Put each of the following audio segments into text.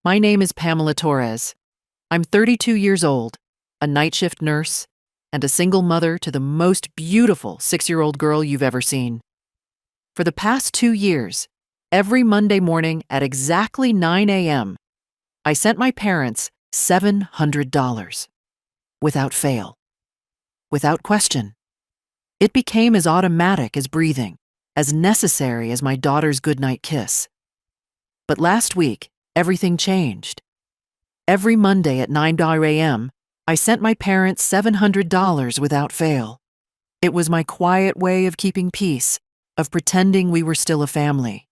My name is Pamela Torres. I'm 32 years old, a night shift nurse, and a single mother to the most beautiful 6-year-old girl you've ever seen. For the past 2 years, every Monday morning at exactly 9 a.m., I sent my parents $700. Without fail. Without question. It became as automatic as breathing, as necessary as my daughter's goodnight kiss. But last week, everything changed. Every Monday at 9 a.m., I sent my parents $700 without fail. It was my quiet way of keeping peace, of pretending we were still a family.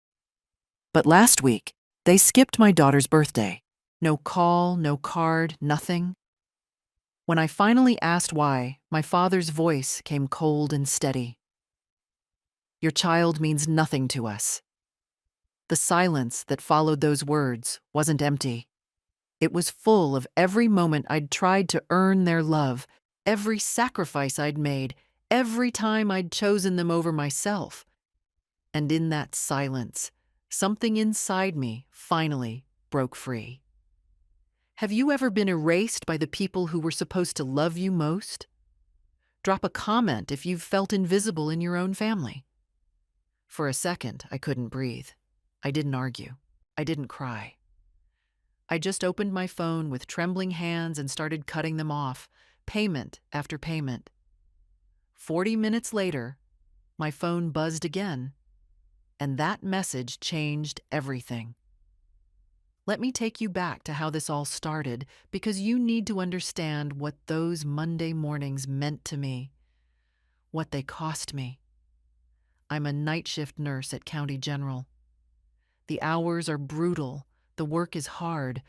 But last week, they skipped my daughter's birthday. No call, no card, nothing. When I finally asked why, my father's voice came cold and steady. Your child means nothing to us. The silence that followed those words wasn't empty. It was full of every moment I'd tried to earn their love, every sacrifice I'd made, every time I'd chosen them over myself. And in that silence, something inside me finally broke free. Have you ever been erased by the people who were supposed to love you most? Drop a comment if you've felt invisible in your own family. For a second, I couldn't breathe. I didn't argue. I didn't cry. I just opened my phone with trembling hands and started cutting them off, payment after payment. 40 minutes later, my phone buzzed again, and that message changed everything. Let me take you back to how this all started, because you need to understand what those Monday mornings meant to me, what they cost me. I'm a night shift nurse at County General. The hours are brutal, the work is hard,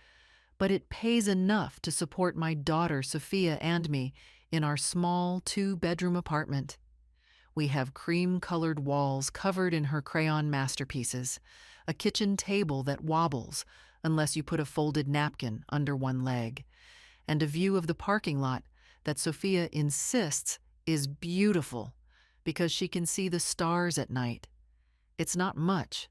but it pays enough to support my daughter Sophia and me in our small 2-bedroom apartment. We have cream-colored walls covered in her crayon masterpieces, a kitchen table that wobbles unless you put a folded napkin under one leg, and a view of the parking lot that Sophia insists is beautiful because she can see the stars at night. It's not much,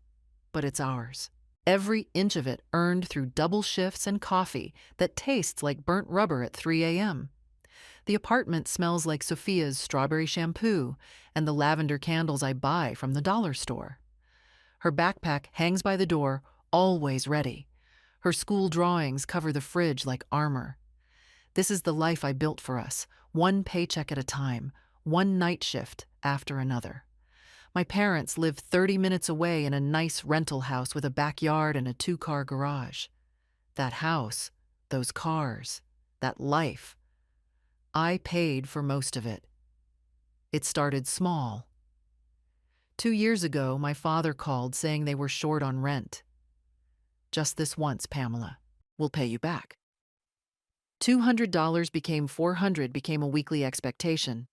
but it's ours. Every inch of it earned through double shifts and coffee that tastes like burnt rubber at 3 a.m. The apartment smells like Sophia's strawberry shampoo and the lavender candles I buy from the dollar store. Her backpack hangs by the door, always ready. Her school drawings cover the fridge like armor. This is the life I built for us, one paycheck at a time, one night shift after another. My parents live 30 minutes away in a nice rental house with a backyard and a 2-car garage. That house, those cars, that life. I paid for most of it. It started small. 2 years ago, my father called saying they were short on rent. Just this once, Pamela. We'll pay you back. $200 became $400, became a weekly expectation.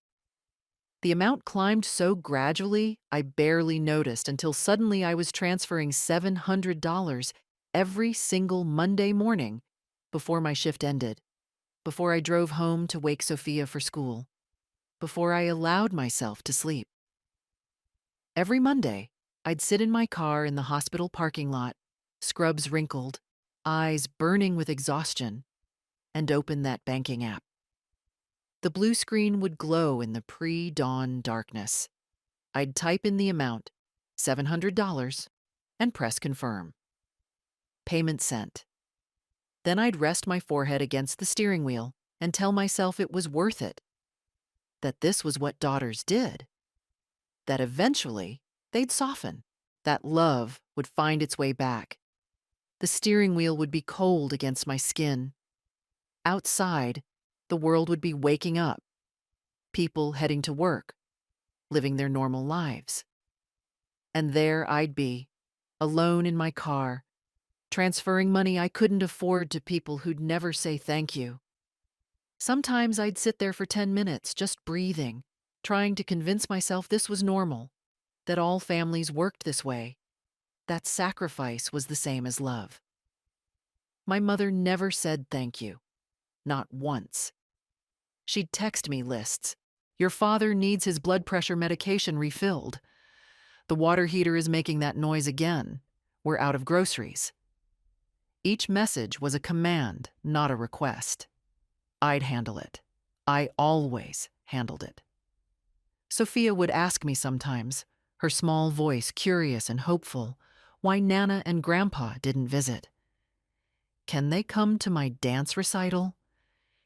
The amount climbed so gradually, I barely noticed until suddenly I was transferring $700 every single Monday morning before my shift ended, before I drove home to wake Sophia for school, before I allowed myself to sleep. Every Monday, I'd sit in my car in the hospital parking lot, scrubs wrinkled, eyes burning with exhaustion, and open that banking app. The blue screen would glow in the pre-dawn darkness. I'd type in the amount, $700, and press confirm. Payment sent. Then I'd rest my forehead against the steering wheel and tell myself it was worth it, that this was what daughters did, that eventually they'd soften, that love would find its way back. The steering wheel would be cold against my skin. Outside, the world would be waking up, people heading to work, living their normal lives. And there I'd be, alone in my car, transferring money I couldn't afford to people who'd never say thank you. Sometimes I'd sit there for 10 minutes, just breathing, trying to convince myself this was normal, that all families worked this way, that sacrifice was the same as love. My mother never said thank you, not once. She'd text me lists. Your father needs his blood pressure medication refilled. The water heater is making that noise again. We're out of groceries. Each message was a command, not a request. I'd handle it. I always handled it. Sophia would ask me sometimes, her small voice curious and hopeful, why Nana and Grandpa didn't visit. Can they come to my dance recital?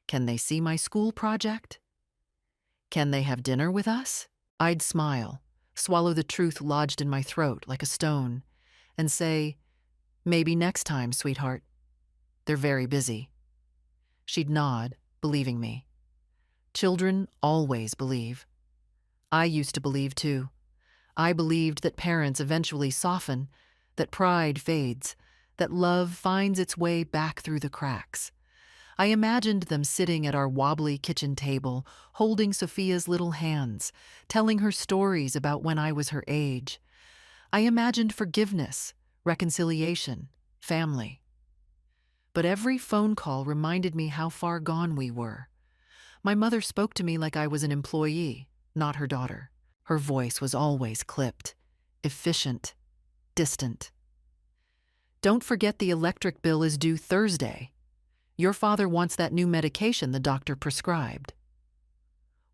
Can they see my school project? Can they have dinner with us? I'd smile, swallow the truth lodged in my throat like a stone, and say, maybe next time, sweetheart. They're very busy. She'd nod, believing me. Children always believe. I used to believe too. I believed that parents eventually soften, that pride fades, that love finds its way back through the cracks. I imagined them sitting at our wobbly kitchen table, holding Sophia's little hands, telling her stories about when I was her age. I imagined forgiveness, reconciliation, family. But every phone call reminded me how far gone we were. My mother spoke to me like I was an employee, not her daughter. Her voice was always clipped, efficient, distant. Don't forget the electric bill is due Thursday. Your father wants that new medication the doctor prescribed.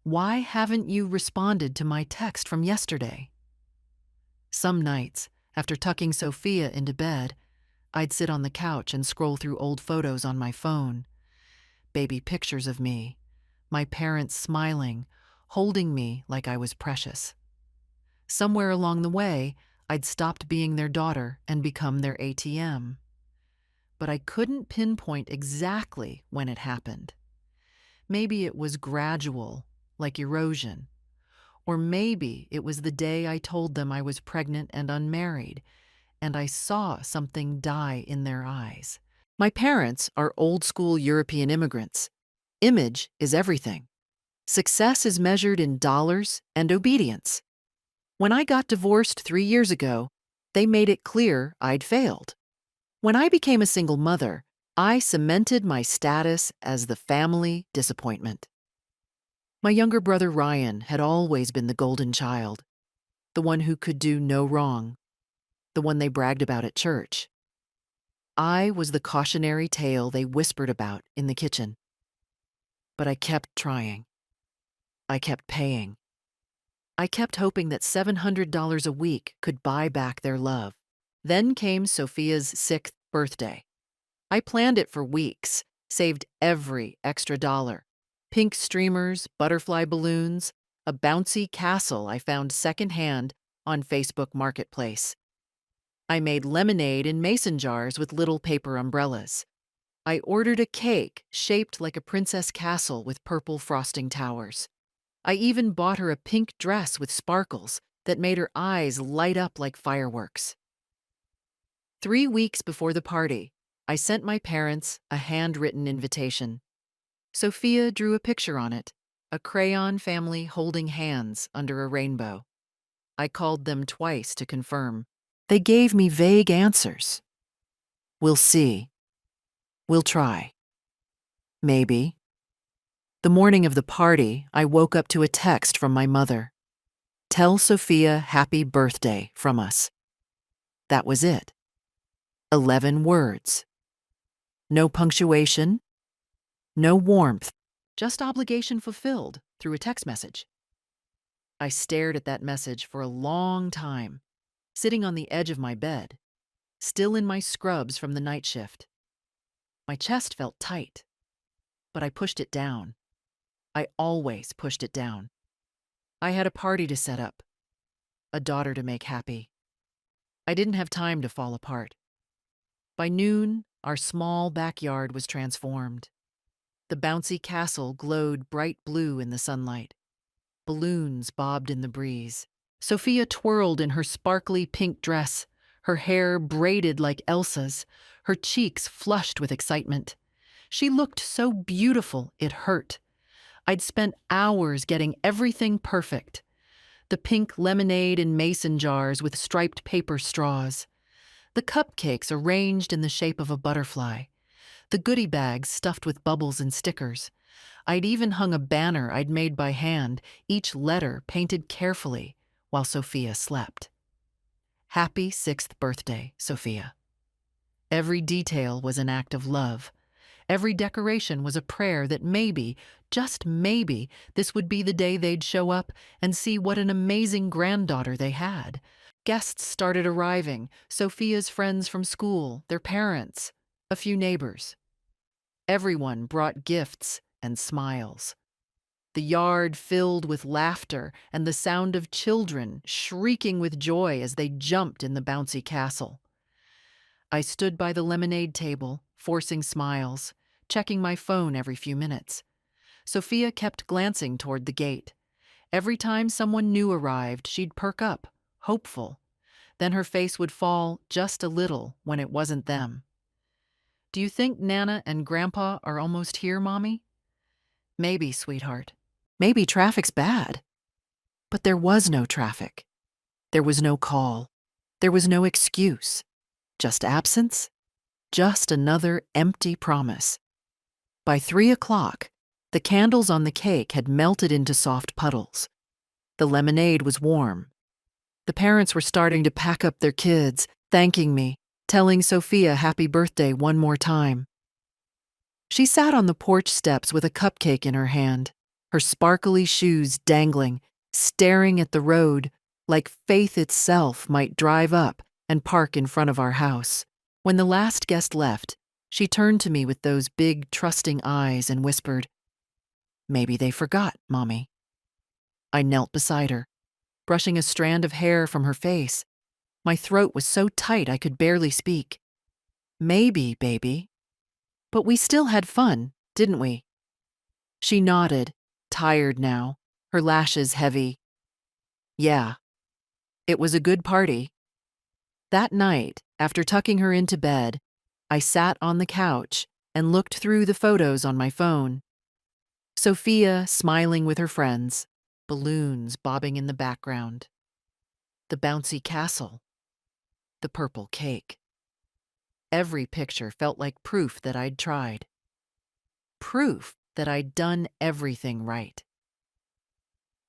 Why haven't you responded to my text from yesterday? Some nights, after tucking Sophia into bed, I'd sit on the couch and scroll through old photos on my phone. Baby pictures of me, my parents smiling, holding me like I was precious. Somewhere along the way, I'd stopped being their daughter and become their ATM. But I couldn't pinpoint exactly when it happened. Maybe it was gradual, like erosion. Or maybe it was the day I told them I was pregnant and unmarried, and I saw something die in their eyes. My parents are old-school European immigrants. Image is everything. Success is measured in dollars and obedience. When I got divorced 3 years ago, they made it clear I'd failed. When I became a single mother, I cemented my status as the family disappointment. My younger brother Ryan had always been the golden child, the one who could do no wrong, the one they bragged about at church. I was the cautionary tale they whispered about in the kitchen. But I kept trying. I kept paying. I kept hoping that $700 a week could buy back their love. Then came Sophia's 6th birthday. I planned it for weeks, saved every extra dollar. Pink streamers, butterfly balloons, a bouncy castle I found secondhand on Facebook Marketplace. I made lemonade in mason jars with little paper umbrellas. I ordered a cake shaped like a princess castle with purple frosting towers. I even bought her a pink dress with sparkles that made her eyes light up like fireworks. 3 weeks before the party, I sent my parents a handwritten invitation. Sophia drew a picture on it, a crayon family holding hands under a rainbow. I called them twice to confirm. They gave me vague answers. We'll see. We'll try. Maybe. The morning of the party, I woke up to a text from my mother. Tell Sophia happy birthday from us. That was it. 11 words. No punctuation, no warmth, just obligation fulfilled through a text message. I stared at that message for a long time, sitting on the edge of my bed, still in my scrubs from the night shift. My chest felt tight, but I pushed it down. I always pushed it down. I had a party to set up, a daughter to make happy. I didn't have time to fall apart. By noon, our small backyard was transformed. The bouncy castle glowed bright blue in the sunlight. Balloons bobbed in the breeze. Sophia twirled in her sparkly pink dress, her hair braided like Elsa's, her cheeks flushed with excitement. She looked so beautiful it hurt. I'd spent hours getting everything perfect. The pink lemonade in mason jars with striped paper straws. The cupcakes arranged in the shape of a butterfly. The goodie bags stuffed with bubbles and stickers. I'd even hung a banner I'd made by hand, each letter painted carefully, while Sophia slept. Happy 6th birthday, Sophia. Every detail was an act of love. Every decoration was a prayer that maybe, just maybe, this would be the day they'd show up and see what an amazing granddaughter they had. Guests started arriving, Sophia's friends from school, their parents, a few neighbors. Everyone brought gifts and smiles. The yard filled with laughter and the sound of children shrieking with joy as they jumped in the bouncy castle. I stood by the lemonade table, forcing smiles, checking my phone every few minutes. Sophia kept glancing toward the gate. Every time someone new arrived, she'd perk up, hopeful. Then her face would fall just a little when it wasn't them. "Do you think Nana and Grandpa are almost here, Mommy?" "Maybe, sweetheart. Maybe traffic's bad." But there was no traffic. There was no call. There was no excuse. Just absence. Just another empty promise. By 3 o'clock, the candles on the cake had melted into soft puddles. The lemonade was warm. The parents were starting to pack up their kids, thanking me, telling Sophia happy birthday one more time. She sat on the porch steps with a cupcake in her hand, her sparkly shoes dangling, staring at the road like faith itself might drive up and park in front of our house. When the last guest left, she turned to me with those big, trusting eyes and whispered, "Maybe they forgot, Mommy." I knelt beside her, brushing a strand of hair from her face. My throat was so tight I could barely speak. "Maybe, baby. But we still had fun, didn't we?" She nodded, tired now, her lashes heavy. "Yeah. It was a good party." That night, after tucking her into bed, I sat on the couch and looked through the photos on my phone. Sophia smiling with her friends, balloons bobbing in the background. The bouncy castle. The purple cake. Every picture felt like proof that I'd tried. Proof that I'd done everything right.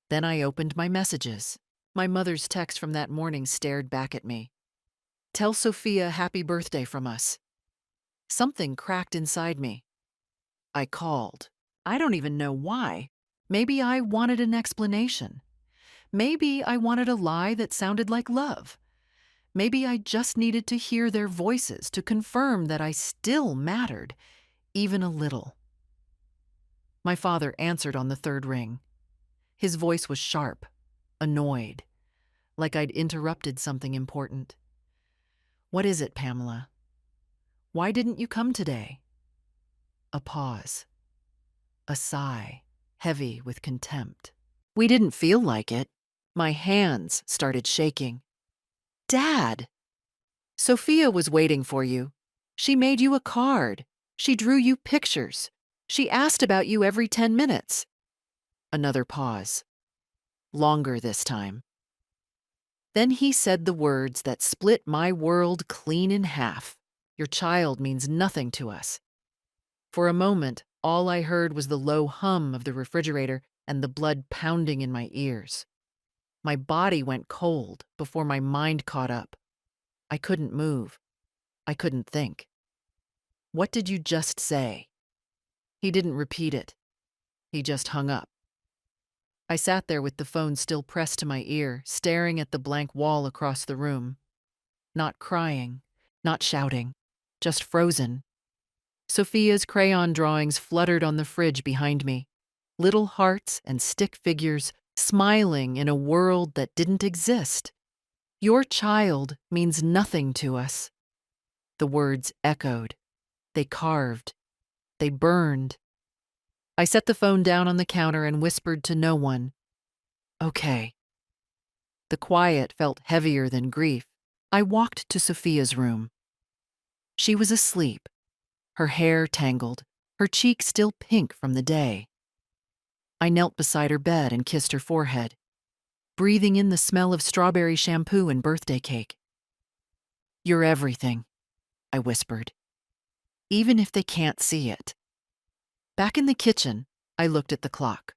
Then I opened my messages. My mother's text from that morning stared back at me. "Tell Sophia happy birthday from us." Something cracked inside me. I called. I don't even know why. Maybe I wanted an explanation. Maybe I wanted a lie that sounded like love. Maybe I just needed to hear their voices to confirm that I still mattered, even a little. My father answered on the third ring. His voice was sharp, annoyed, like I'd interrupted something important. "What is it, Pamela? Why didn't you come today?" A pause. A sigh, heavy with contempt. "We didn't feel like it." My hands started shaking. "Dad! Sophia was waiting for you. She made you a card. She drew you pictures. She asked about you every 10 minutes. Another pause. Longer this time. Then he said the words that split my world clean in half. "Your child means nothing to us." For a moment, all I heard was the low hum of the refrigerator and the blood pounding in my ears. My body went cold before my mind caught up. I couldn't move. I couldn't think. "What did you just say?" He didn't repeat it. He just hung up. I sat there with the phone still pressed to my ear, staring at the blank wall across the room. Not crying, not shouting, just frozen. Sophia's crayon drawings fluttered on the fridge behind me. Little hearts and stick figures smiling in a world that didn't exist. "Your child means nothing to us." The words echoed. They carved. They burned. I set the phone down on the counter and whispered to no one, "Okay." The quiet felt heavier than grief. I walked to Sophia's room. She was asleep, her hair tangled, her cheek still pink from the day. I knelt beside her bed and kissed her forehead, breathing in the smell of strawberry shampoo and birthday cake. "You're everything," I whispered, "even if they can't see it." Back in the kitchen, I looked at the clock.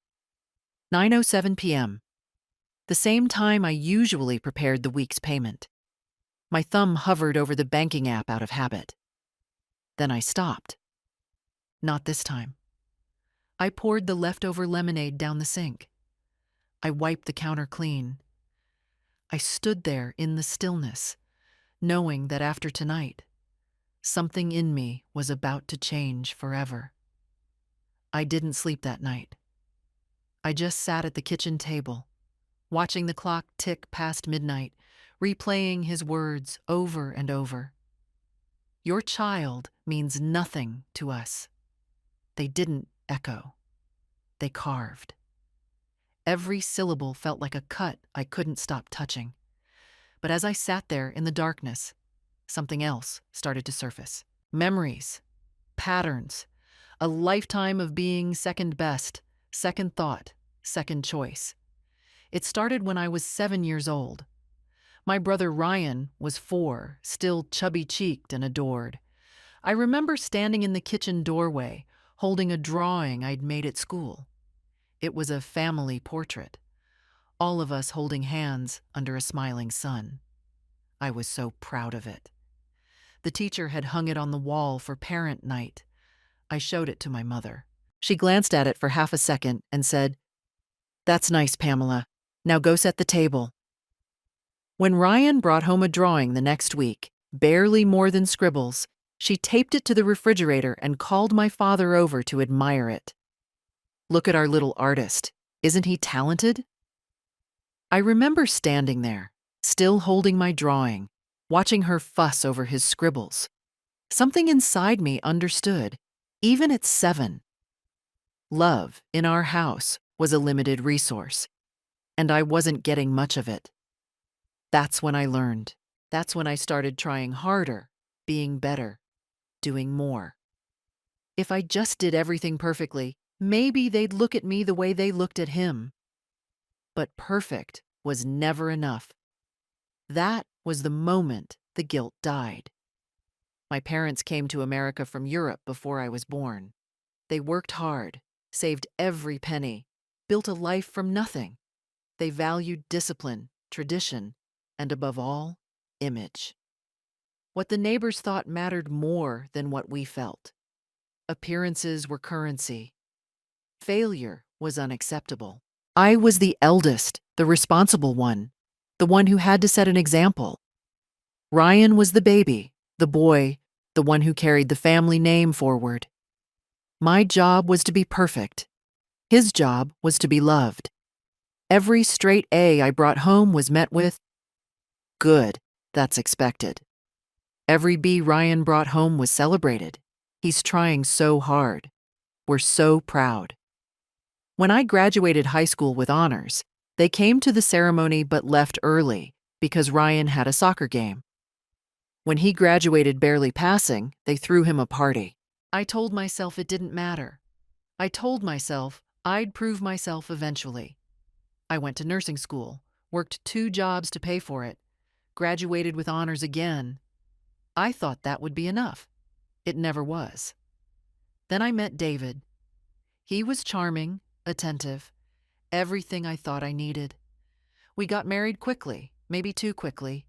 9:07 p.m., the same time I usually prepared the week's payment. My thumb hovered over the banking app out of habit. Then I stopped. Not this time. I poured the leftover lemonade down the sink. I wiped the counter clean. I stood there in the stillness, knowing that after tonight, something in me was about to change forever. I didn't sleep that night. I just sat at the kitchen table, watching the clock tick past midnight, replaying his words over and over. Your child means nothing to us. They didn't echo. They carved. Every syllable felt like a cut I couldn't stop touching. But as I sat there in the darkness, something else started to surface. Memories, patterns, a lifetime of being second best, second thought, second choice. It started when I was 7 years old. My brother Ryan was 4, still chubby-cheeked and adored. I remember standing in the kitchen doorway, holding a drawing I'd made at school. It was a family portrait, all of us holding hands under a smiling sun. I was so proud of it. The teacher had hung it on the wall for parent night. I showed it to my mother. She glanced at it for half a second and said, "That's nice, Pamela. Now go set the table." When Ryan brought home a drawing the next week, barely more than scribbles, she taped it to the refrigerator and called my father over to admire it. "Look at our little artist. Isn't he talented?" I remember standing there, still holding my drawing, watching her fuss over his scribbles. Something inside me understood, even at 7. Love in our house was a limited resource, and I wasn't getting much of it. That's when I learned. That's when I started trying harder, being better, doing more. If I just did everything perfectly, maybe they'd look at me the way they looked at him. But perfect was never enough. That was the moment the guilt died. My parents came to America from Europe before I was born. They worked hard, saved every penny, built a life from nothing. They valued discipline, tradition, and above all, image. What the neighbors thought mattered more than what we felt. Appearances were currency. Failure was unacceptable. I was the eldest, the responsible one, the one who had to set an example. Ryan was the baby, the boy, the one who carried the family name forward. My job was to be perfect. His job was to be loved. Every straight A I brought home was met with, "Good, that's expected." Every B Ryan brought home was celebrated. "He's trying so hard. We're so proud." When I graduated high school with honors, they came to the ceremony but left early because Ryan had a soccer game. When he graduated barely passing, they threw him a party. I told myself it didn't matter. I told myself I'd prove myself eventually. I went to nursing school, worked 2 jobs to pay for it, graduated with honors again. I thought that would be enough. It never was. Then I met David. He was charming, attentive, everything I thought I needed. We got married quickly, maybe too quickly.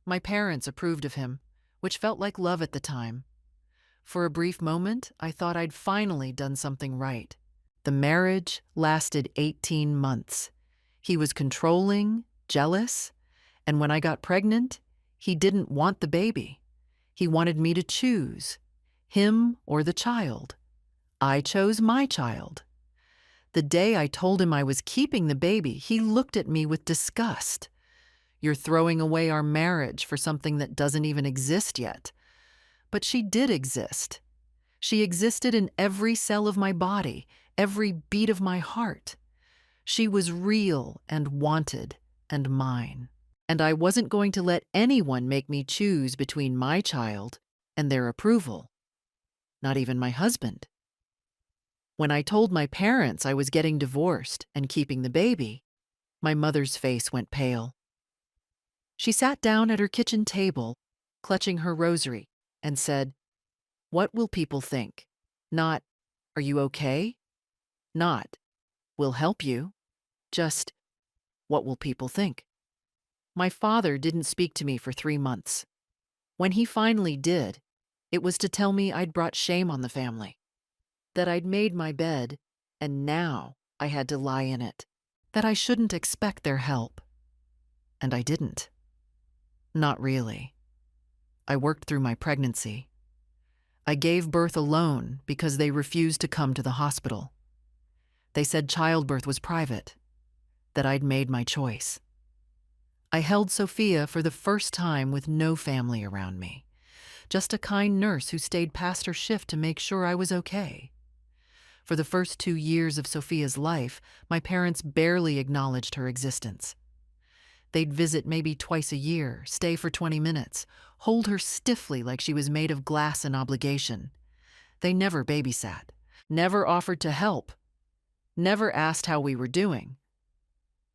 My parents approved of him, which felt like love at the time. For a brief moment, I thought I'd finally done something right. The marriage lasted 18 months. He was controlling, jealous, and when I got pregnant, he didn't want the baby. He wanted me to choose, him or the child. I chose my child. The day I told him I was keeping the baby, he looked at me with disgust. "You're throwing away our marriage for something that doesn't even exist yet." But she did exist. She existed in every cell of my body, every beat of my heart. She was real and wanted and mine. And I wasn't going to let anyone make me choose between my child and their approval. Not even my husband. When I told my parents I was getting divorced and keeping the baby, my mother's face went pale. She sat down at her kitchen table, clutching her rosary, and said, "What will people think?" Not, "Are you okay?" Not, "We'll help you." Just, "What will people think?" My father didn't speak to me for 3 months. When he finally did, It was to tell me I'd brought shame on the family, that I'd made my bed and now I had to lie in it, that I shouldn't expect their help. And I didn't. Not really. I worked through my pregnancy. I gave birth alone because they refused to come to the hospital. They said childbirth was private, that I'd made my choice. I held Sophia for the first time with no family around me, just a kind nurse who stayed past her shift to make sure I was okay. For the first 2 years of Sophia's life, my parents barely acknowledged her existence. They'd visit maybe twice a year, stay for 20 minutes, hold her stiffly like she was made of glass and obligation. They never babysat, never offered to help, never asked how we were doing.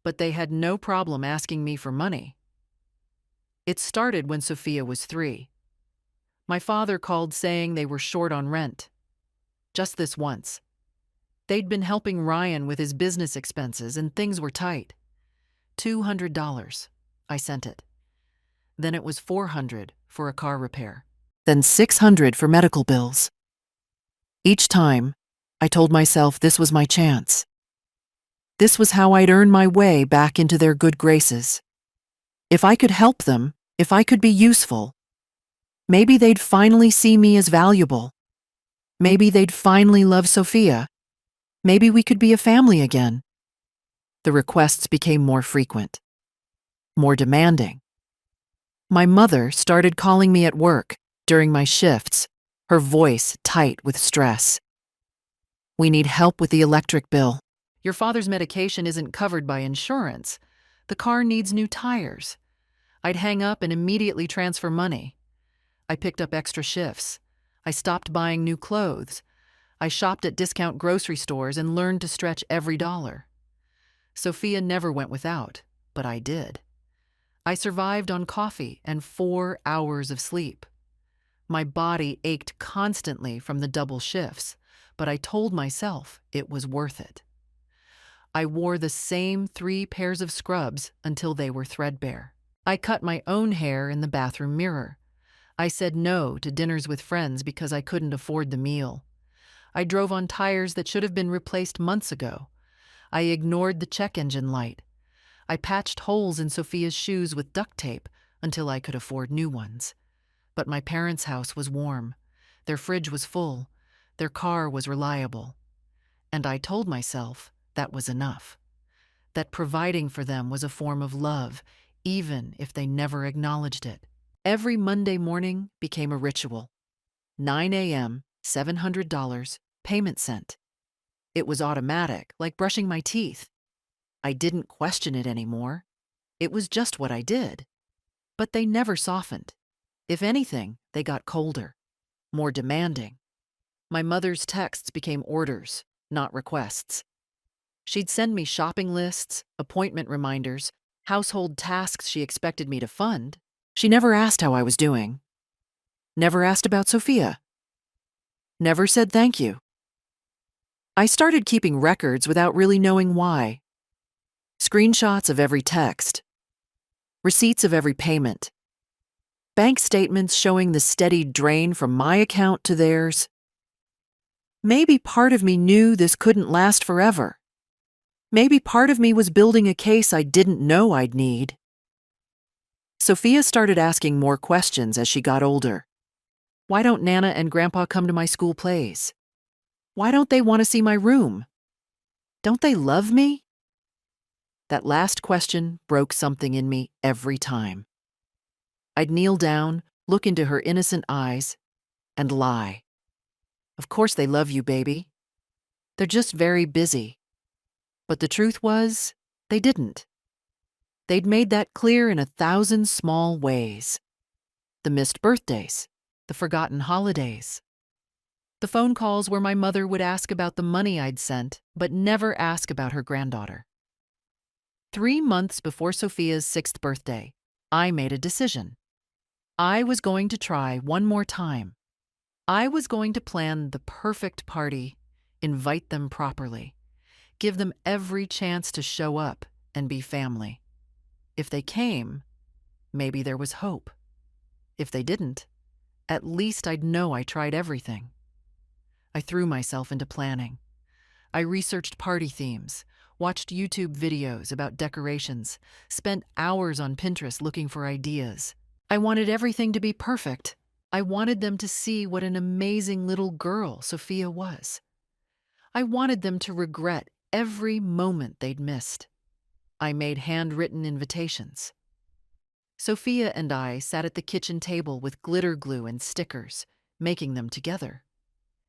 But they had no problem asking me for money. It started when Sophia was 3. My father called saying they were short on rent. Just this once. They'd been helping Ryan with his business expenses and things were tight. $200. I sent it. Then it was $400 for a car repair. Then $600 for medical bills. Each time, I told myself this was my chance. This was how I'd earn my way back into their good graces. If I could help them, if I could be useful, maybe they'd finally see me as valuable. Maybe they'd finally love Sophia. Maybe we could be a family again. The requests became more frequent, more demanding. My mother started calling me at work during my shifts, her voice tight with stress. We need help with the electric bill. Your father's medication isn't covered by insurance. The car needs new tires. I'd hang up and immediately transfer money. I picked up extra shifts. I stopped buying new clothes. I shopped at discount grocery stores and learned to stretch every dollar. Sophia never went without, but I did. I survived on coffee and 4 hours of sleep. My body ached constantly from the double shifts, but I told myself it was worth it. I wore the same 3 pairs of scrubs until they were threadbare. I cut my own hair in the bathroom mirror. I said no to dinners with friends because I couldn't afford the meal. I drove on tires that should have been replaced months ago. I ignored the check engine light. I patched holes in Sophia's shoes with duct tape until I could afford new ones. But my parents' house was warm. Their fridge was full. Their car was reliable. And I told myself that was enough. That providing for them was a form of love, even if they never acknowledged it. Every Monday morning became a ritual. 9 a.m., $700, payment sent. It was automatic, like brushing my teeth. I didn't question it anymore. It was just what I did. But they never softened. If anything, they got colder, more demanding. My mother's texts became orders, not requests. She'd send me shopping lists, appointment reminders, household tasks she expected me to fund. She never asked how I was doing. Never asked about Sophia. Never said thank you. I started keeping records without really knowing why. Screenshots of every text. Receipts of every payment. Bank statements showing the steady drain from my account to theirs. Maybe part of me knew this couldn't last forever. Maybe part of me was building a case I didn't know I'd need. Sophia started asking more questions as she got older. Why don't Nana and Grandpa come to my school plays? Why don't they want to see my room? Don't they love me? That last question broke something in me every time. I'd kneel down, look into her innocent eyes, and lie. Of course they love you, baby. They're just very busy. But the truth was, they didn't. They'd made that clear in 1,000 small ways. The missed birthdays, the forgotten holidays. The phone calls where my mother would ask about the money I'd sent, but never ask about her granddaughter. 3 months before Sophia's 6th birthday, I made a decision. I was going to try one more time. I was going to plan the perfect party, invite them properly, give them every chance to show up and be family. If they came, maybe there was hope. If they didn't, At least I'd know I tried everything. I threw myself into planning. I researched party themes, watched YouTube videos about decorations, spent hours on Pinterest looking for ideas. I wanted everything to be perfect. I wanted them to see what an amazing little girl Sophia was. I wanted them to regret every moment they'd missed. I made handwritten invitations. Sophia and I sat at the kitchen table with glitter glue and stickers, making them together.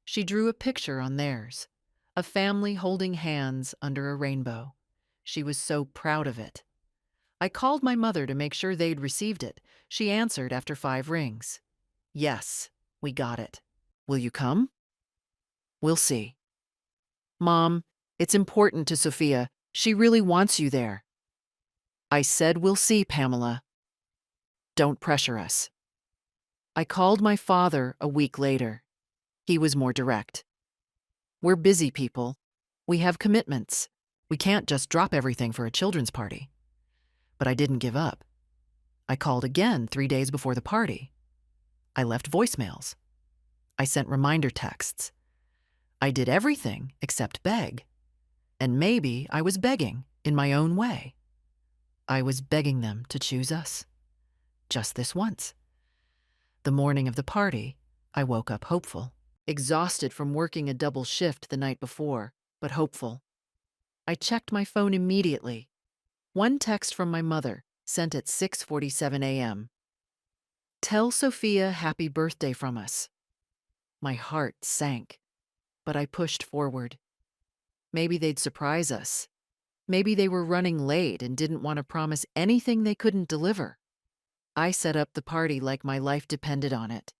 She drew a picture on theirs, a family holding hands under a rainbow. She was so proud of it. I called my mother to make sure they'd received it. She answered after 5 rings. Yes, we got it. Will you come? We'll see. Mom, it's important to Sophia. She really wants you there. I said we'll see, Pamela. Don't pressure us. I called my father a week later. He was more direct. We're busy people. We have commitments. We can't just drop everything for a children's party. But I didn't give up. I called again 3 days before the party. I left voicemails. I sent reminder texts. I did everything except beg. And maybe I was begging in my own way. I was begging them to choose us. Just this once. The morning of the party, I woke up hopeful. Exhausted from working a double shift the night before, but hopeful. I checked my phone immediately. One text from my mother, sent at 6:47 a.m. Tell Sophia happy birthday from us. My heart sank, but I pushed forward. Maybe they'd surprise us. Maybe they were running late and didn't want to promise anything they couldn't deliver. I set up the party like my life depended on it.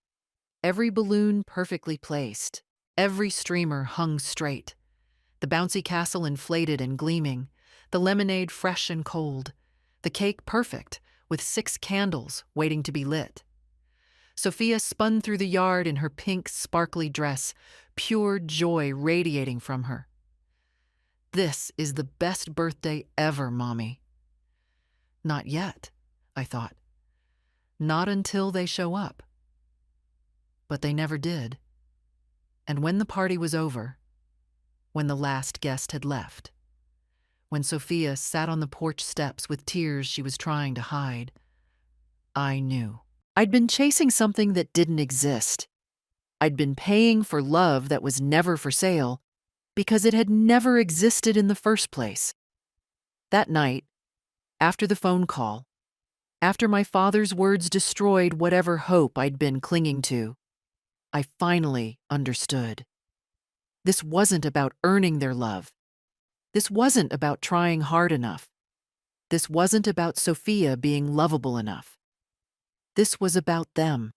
Every balloon perfectly placed. Every streamer hung straight. The bouncy castle inflated and gleaming. The lemonade fresh and cold. The cake perfect, with 6 candles waiting to be lit. Sophia spun through the yard in her pink, sparkly dress, pure joy radiating from her. This is the best birthday ever, Mommy. Not yet, I thought. Not until they show up. But they never did. And when the party was over, when the last guest had left, when Sophia sat on the porch steps with tears she was trying to hide, I knew. I'd been chasing something that didn't exist. I'd been paying for love that was never for sale because it had never existed in the first place. That night, after the phone call, after my father's words destroyed whatever hope I'd been clinging to, I finally understood. This wasn't about earning their love. This wasn't about trying hard enough. This wasn't about Sophia being lovable enough. This was about them,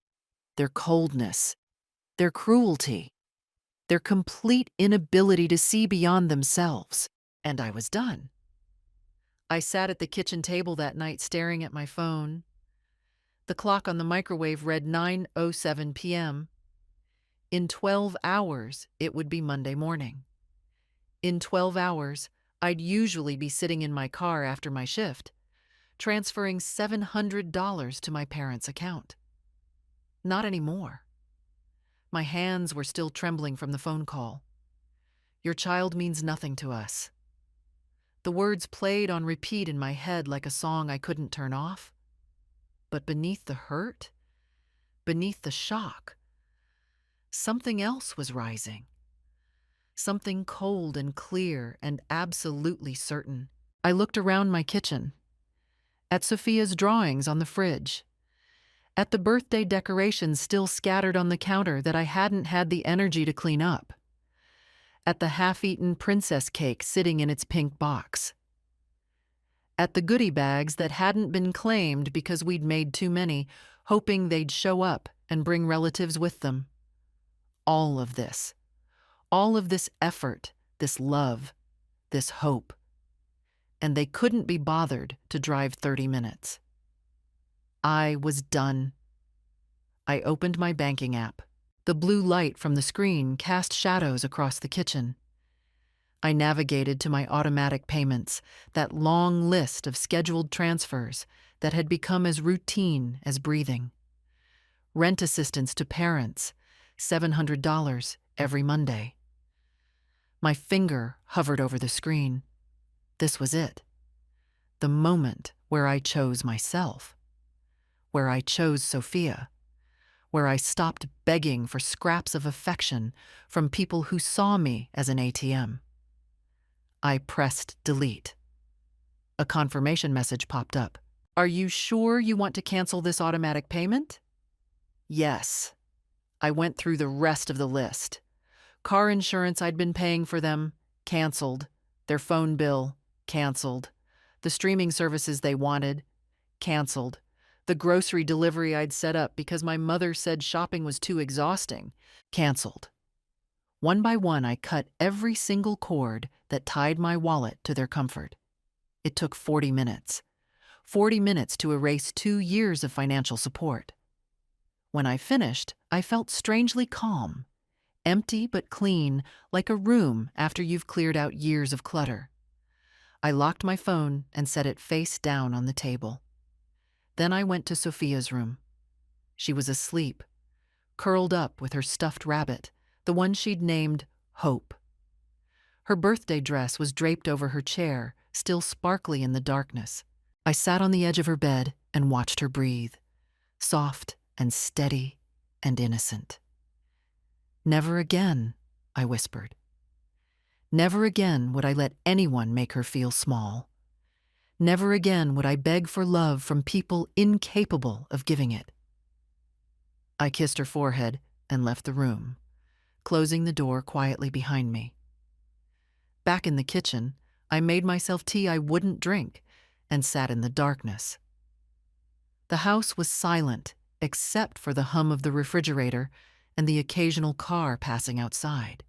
their coldness, their cruelty, their complete inability to see beyond themselves. And I was done. I sat at the kitchen table that night staring at my phone. The clock on the microwave read 9:07 p.m. In 12 hours, it would be Monday morning. In 12 hours, I'd usually be sitting in my car after my shift, transferring $700 to my parents' account. Not anymore. My hands were still trembling from the phone call. Your child means nothing to us. The words played on repeat in my head like a song I couldn't turn off. But beneath the hurt, beneath the shock, something else was rising. Something cold and clear and absolutely certain. I looked around my kitchen, at Sophia's drawings on the fridge, at the birthday decorations still scattered on the counter that I hadn't had the energy to clean up, at the half-eaten princess cake sitting in its pink box, at the goodie bags that hadn't been claimed because we'd made too many, hoping they'd show up and bring relatives with them. All of this effort, this love, this hope. And they couldn't be bothered to drive 30 minutes. I was done. I opened my banking app. The blue light from the screen cast shadows across the kitchen. I navigated to my automatic payments, that long list of scheduled transfers that had become as routine as breathing. Rent assistance to parents, $700 every Monday. My finger hovered over the screen. This was it. The moment where I chose myself. Where I chose Sophia. Where I stopped begging for scraps of affection from people who saw me as an ATM. I pressed delete. A confirmation message popped up. Are you sure you want to cancel this automatic payment? Yes. I went through the rest of the list. Car insurance I'd been paying for them, canceled. Their phone bill, canceled. The streaming services they wanted, canceled. The grocery delivery I'd set up because my mother said shopping was too exhausting, canceled. One by one, I cut every single cord that tied my wallet to their comfort. It took 40 minutes. 40 minutes to erase 2 years of financial support. When I finished, I felt strangely calm. Empty but clean, like a room after you've cleared out years of clutter. I locked my phone and set it face down on the table. Then I went to Sophia's room. She was asleep, curled up with her stuffed rabbit, the one she'd named Hope. Her birthday dress was draped over her chair, still sparkly in the darkness. I sat on the edge of her bed and watched her breathe, soft and steady and innocent. Never again, I whispered. Never again would I let anyone make her feel small. Never again would I beg for love from people incapable of giving it. I kissed her forehead and left the room, closing the door quietly behind me. Back in the kitchen, I made myself tea I wouldn't drink and sat in the darkness. The house was silent except for the hum of the refrigerator and the occasional car passing outside.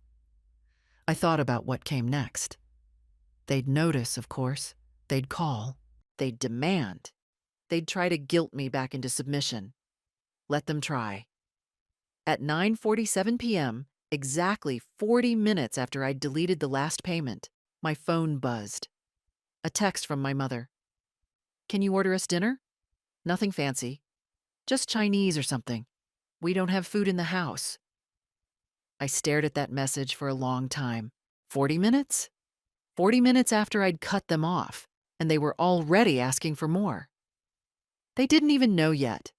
I thought about what came next. They'd notice, of course. They'd call. They'd demand. They'd try to guilt me back into submission. Let them try. At 9:47 p.m., exactly 40 minutes after I'd deleted the last payment, my phone buzzed. A text from my mother. Can you order us dinner? Nothing fancy. Just Chinese or something. We don't have food in the house. I stared at that message for a long time. 40 minutes? 40 minutes after I'd cut them off, and they were already asking for more. They didn't even know yet.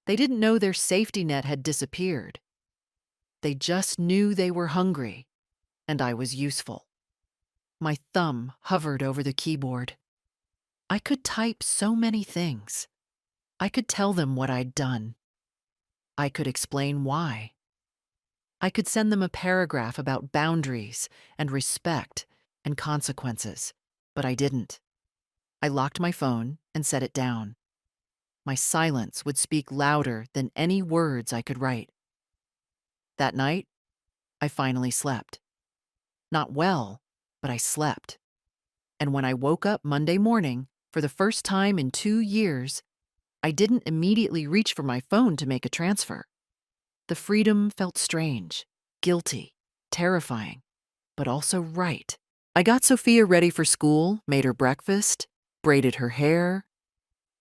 They didn't know their safety net had disappeared. They just knew they were hungry, and I was useful. My thumb hovered over the keyboard. I could type so many things. I could tell them what I'd done. I could explain why. I could send them a paragraph about boundaries and respect and consequences, but I didn't. I locked my phone and set it down. My silence would speak louder than any words I could write. That night, I finally slept. Not well, but I slept. And when I woke up Monday morning, for the first time in 2 years, I didn't immediately reach for my phone to make a transfer. The freedom felt strange, guilty, terrifying, but also right. I got Sophia ready for school, made her breakfast, braided her hair.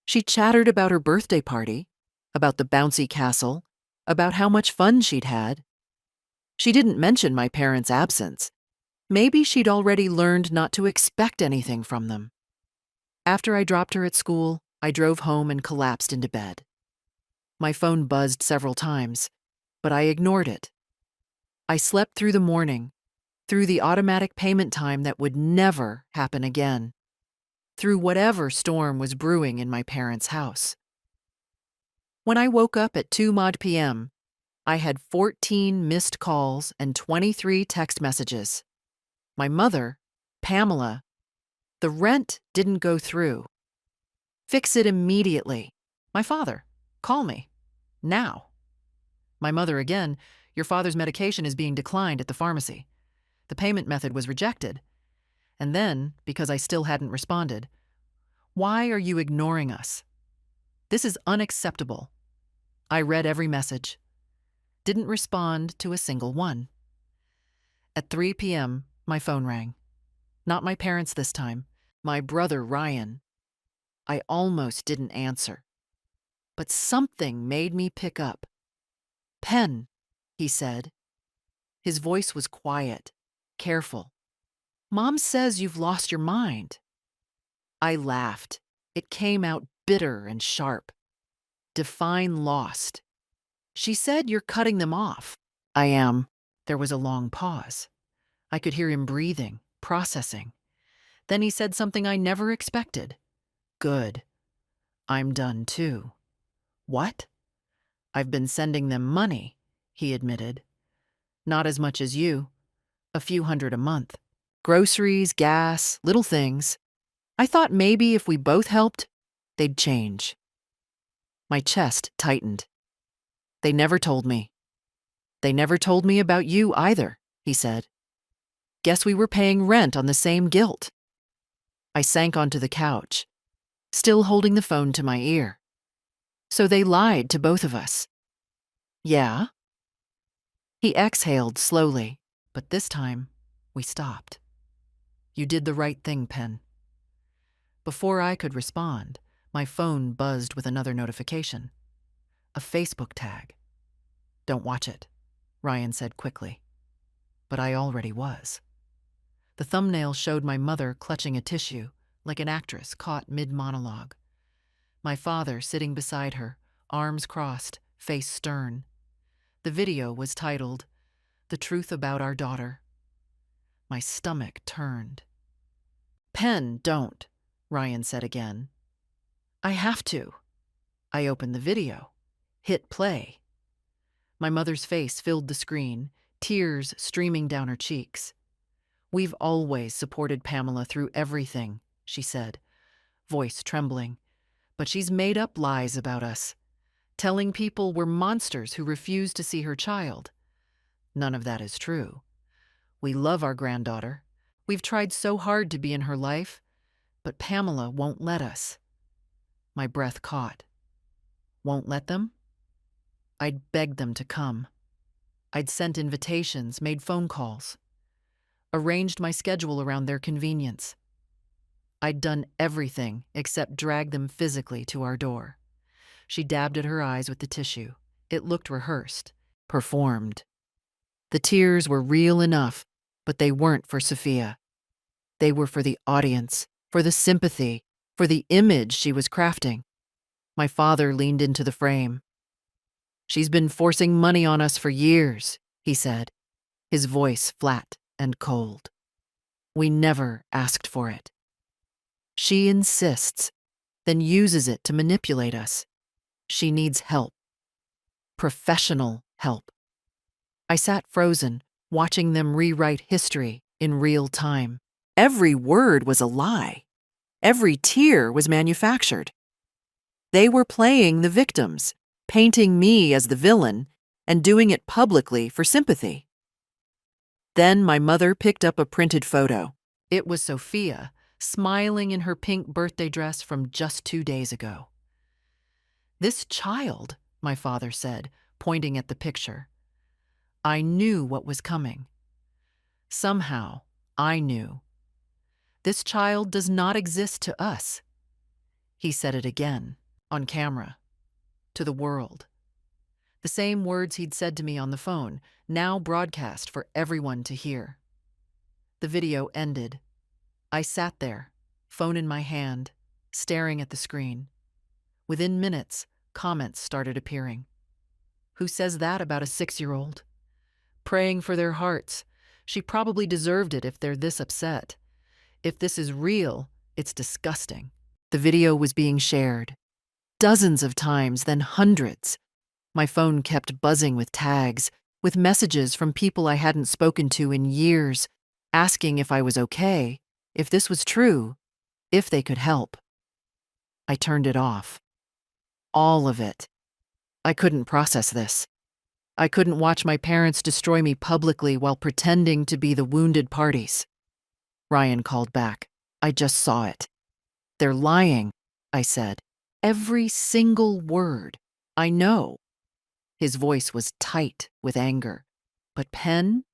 She chattered about her birthday party, about the bouncy castle, about how much fun she'd had. She didn't mention my parents' absence. Maybe she'd already learned not to expect anything from them. After I dropped her at school, I drove home and collapsed into bed. My phone buzzed several times, but I ignored it. I slept through the morning, through the automatic payment time that would never happen again, through whatever storm was brewing in my parents' house. When I woke up at 2 p.m., I had 14 missed calls and 23 text messages. My mother, Pamela, the rent didn't go through. Fix it immediately. My father, call me. Now. My mother again, your father's medication is being declined at the pharmacy. The payment method was rejected. And then, because I still hadn't responded, why are you ignoring us? This is unacceptable. I read every message. Didn't respond to a single one. At 3 p.m., my phone rang. Not my parents this time, my brother Ryan. I almost didn't answer. But something made me pick up. "Pen," he said. His voice was quiet, careful. "Mom says you've lost your mind." I laughed. It came out bitter and sharp. Define lost. "She said you're cutting them off." "I am." There was a long pause. I could hear him breathing, processing. Then he said something I never expected. "Good. I'm done too." "What?" "I've been sending them money," he admitted. "Not as much as you. A few hundred a month. Groceries, gas, little things. I thought maybe if we both helped, they'd change." My chest tightened. "They never told me." "They never told me about you either," he said. "Guess we were paying rent on the same guilt." I sank onto the couch, still holding the phone to my ear. "So they lied to both of us?" "Yeah." He exhaled slowly, but this time we stopped. "You did the right thing, Pen." Before I could respond, my phone buzzed with another notification. A Facebook tag. "Don't watch it," Ryan said quickly. But I already was. The thumbnail showed my mother clutching a tissue, like an actress caught mid-monologue. My father sitting beside her, arms crossed, face stern. The video was titled, "The Truth About Our Daughter." My stomach turned. "Pen, don't," Ryan said again. "I have to." I opened the video, hit play. My mother's face filled the screen, tears streaming down her cheeks. "We've always supported Pamela through everything," she said, voice trembling. "But she's made up lies about us, telling people we're monsters who refuse to see her child. None of that is true. We love our granddaughter. We've tried so hard to be in her life, but Pamela won't let us." My breath caught. Won't let them? I'd begged them to come. I'd sent invitations, made phone calls, arranged my schedule around their convenience. I'd done everything except drag them physically to our door. She dabbed at her eyes with the tissue. It looked rehearsed, performed. The tears were real enough, but they weren't for Sophia. They were for the audience, for the sympathy, for the image she was crafting. My father leaned into the frame. "She's been forcing money on us for years," he said, his voice flat and cold. "We never asked for it. She insists, then uses it to manipulate us. She needs help. Professional help." I sat frozen, watching them rewrite history in real time. Every word was a lie. Every tear was manufactured. They were playing the victims, painting me as the villain, and doing it publicly for sympathy. Then my mother picked up a printed photo. It was Sophia, smiling in her pink birthday dress from just 2 days ago. "This child," my father said, pointing at the picture. I knew what was coming. Somehow, I knew. "This child does not exist to us." He said it again, on camera, to the world. The same words he'd said to me on the phone, now broadcast for everyone to hear. The video ended. I sat there, phone in my hand, staring at the screen. Within minutes, comments started appearing. "Who says that about a 6-year-old? Praying for their hearts. She probably deserved it if they're this upset. If this is real, it's disgusting." The video was being shared. Dozens of times, then hundreds. My phone kept buzzing with tags, with messages from people I hadn't spoken to in years, asking if I was okay, if this was true, if they could help. I turned it off. All of it. I couldn't process this. I couldn't watch my parents destroy me publicly while pretending to be the wounded parties. Ryan called back. "I just saw it." "They're lying," I said. "Every single word. I know." His voice was tight with anger. "But Pen,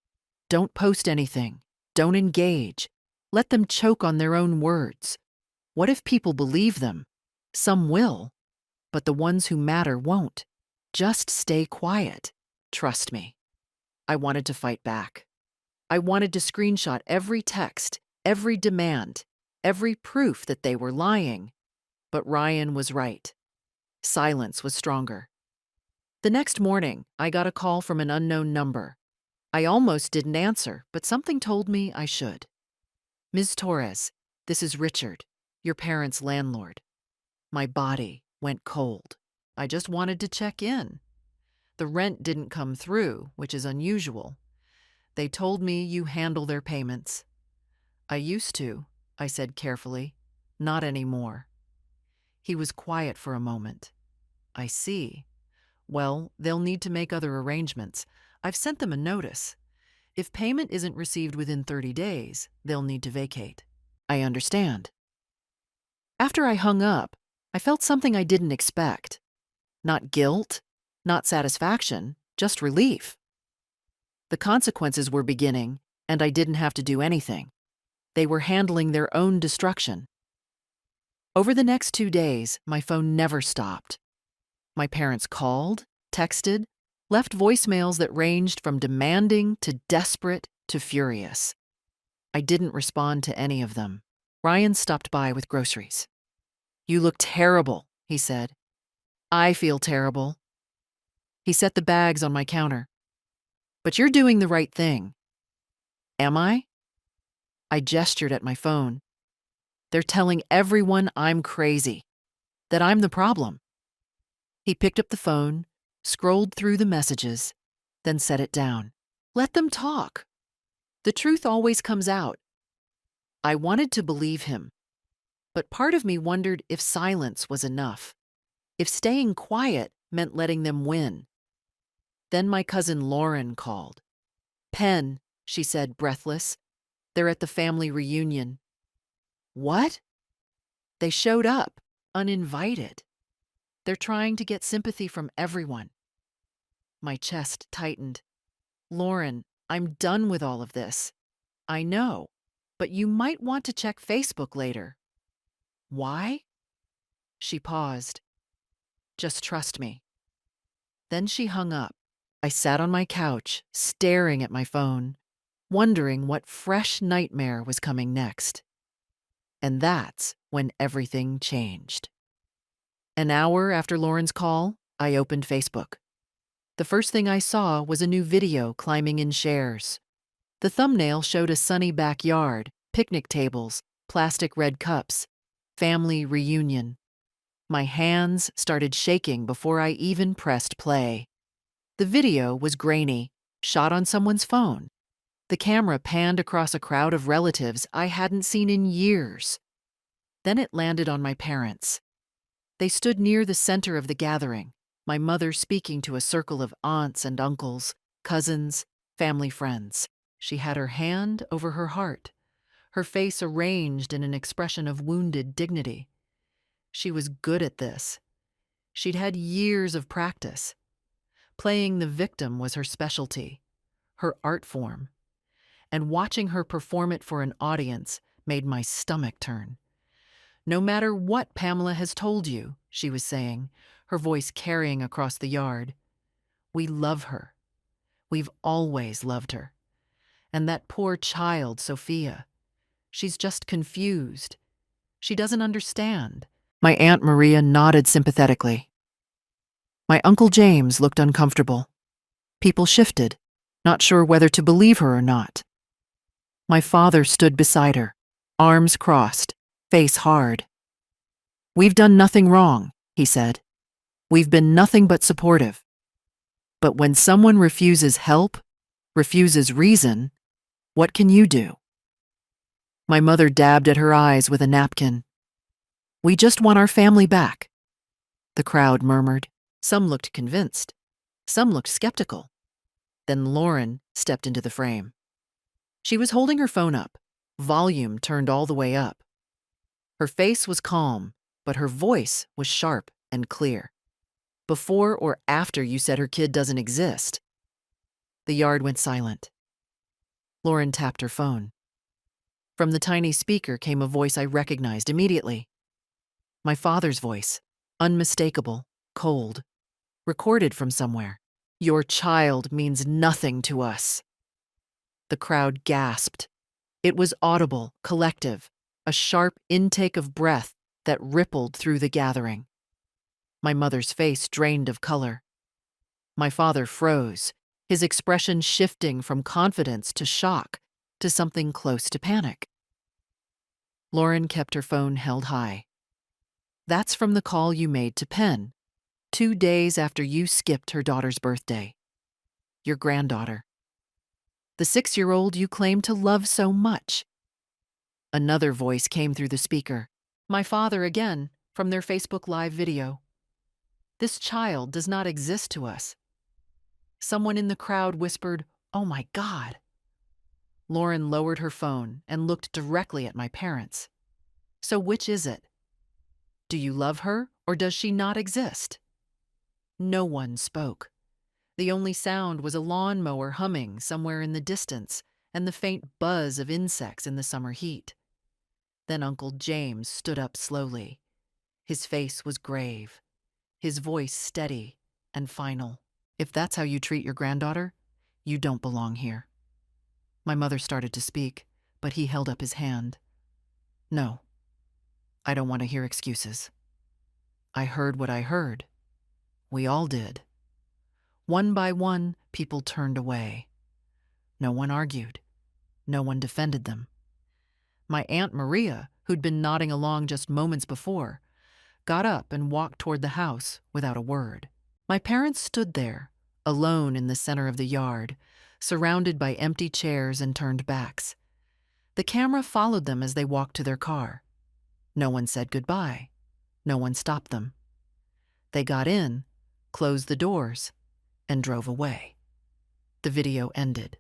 don't post anything. Don't engage. Let them choke on their own words. What if people believe them? Some will, but the ones who matter won't. Just stay quiet." Trust me. I wanted to fight back. I wanted to screenshot every text, every demand, every proof that they were lying. But Ryan was right. Silence was stronger. The next morning, I got a call from an unknown number. I almost didn't answer, but something told me I should. Ms. Torres, this is Richard, your parents' landlord. My body went cold. I just wanted to check in. The rent didn't come through, which is unusual. They told me you handle their payments. I used to, I said carefully. Not anymore. He was quiet for a moment. I see. Well, they'll need to make other arrangements. I've sent them a notice. If payment isn't received within 30 days, they'll need to vacate. I understand. After I hung up, I felt something I didn't expect. Not guilt, not satisfaction, just relief. The consequences were beginning, and I didn't have to do anything. They were handling their own destruction. Over the next 2 days, my phone never stopped. My parents called, texted, left voicemails that ranged from demanding to desperate to furious. I didn't respond to any of them. Ryan stopped by with groceries. You look terrible, he said. I feel terrible. He set the bags on my counter. But you're doing the right thing. Am I? I gestured at my phone. They're telling everyone I'm crazy, that I'm the problem. He picked up the phone, scrolled through the messages, then set it down. Let them talk. The truth always comes out. I wanted to believe him, but part of me wondered if silence was enough, if staying quiet meant letting them win. Then my cousin Lauren called. Pen, she said, breathless. They're at the family reunion. What? They showed up, uninvited. They're trying to get sympathy from everyone. My chest tightened. Lauren, I'm done with all of this. I know, but you might want to check Facebook later. Why? She paused. Just trust me. Then she hung up. I sat on my couch, staring at my phone, wondering what fresh nightmare was coming next. And that's when everything changed. An hour after Lauren's call, I opened Facebook. The first thing I saw was a new video climbing in shares. The thumbnail showed a sunny backyard, picnic tables, plastic red cups, family reunion. My hands started shaking before I even pressed play. The video was grainy, shot on someone's phone. The camera panned across a crowd of relatives I hadn't seen in years. Then it landed on my parents. They stood near the center of the gathering, my mother speaking to a circle of aunts and uncles, cousins, family friends. She had her hand over her heart, her face arranged in an expression of wounded dignity. She was good at this. She'd had years of practice. Playing the victim was her specialty, her art form. And watching her perform it for an audience made my stomach turn. No matter what Pamela has told you, she was saying, her voice carrying across the yard. We love her. We've always loved her. And that poor child, Sophia, she's just confused. She doesn't understand. My Aunt Maria nodded sympathetically. My Uncle James looked uncomfortable. People shifted, not sure whether to believe her or not. My father stood beside her, arms crossed, face hard. We've done nothing wrong, he said. We've been nothing but supportive. But when someone refuses help, refuses reason, what can you do? My mother dabbed at her eyes with a napkin. We just want our family back. The crowd murmured. Some looked convinced. Some looked skeptical. Then Lauren stepped into the frame. She was holding her phone up, volume turned all the way up. Her face was calm, but her voice was sharp and clear. Before or after you said her kid doesn't exist? The yard went silent. Lauren tapped her phone. From the tiny speaker came a voice I recognized immediately. My father's voice, unmistakable, cold, recorded from somewhere. Your child means nothing to us." The crowd gasped. It was audible, collective, a sharp intake of breath that rippled through the gathering. My mother's face drained of color. My father froze, his expression shifting from confidence to shock to something close to panic. Lauren kept her phone held high. "That's from the call you made to Penn, 2 days after you skipped her daughter's birthday. Your granddaughter. The 6-year-old you claim to love so much." Another voice came through the speaker. My father again, from their Facebook Live video. "This child does not exist to us." Someone in the crowd whispered, "Oh my God." Lauren lowered her phone and looked directly at my parents. "So which is it? Do you love her, or does she not exist?" No one spoke. The only sound was a lawnmower humming somewhere in the distance and the faint buzz of insects in the summer heat. Then Uncle James stood up slowly. His face was grave, his voice steady and final. "If that's how you treat your granddaughter, you don't belong here." My mother started to speak, but he held up his hand. "No, I don't want to hear excuses. I heard what I heard. We all did." One by one, people turned away. No one argued. No one defended them. My Aunt Maria, who'd been nodding along just moments before, got up and walked toward the house without a word. My parents stood there, alone in the center of the yard, surrounded by empty chairs and turned backs. The camera followed them as they walked to their car. No one said goodbye. No one stopped them. They got in, closed the doors, and drove away. The video ended.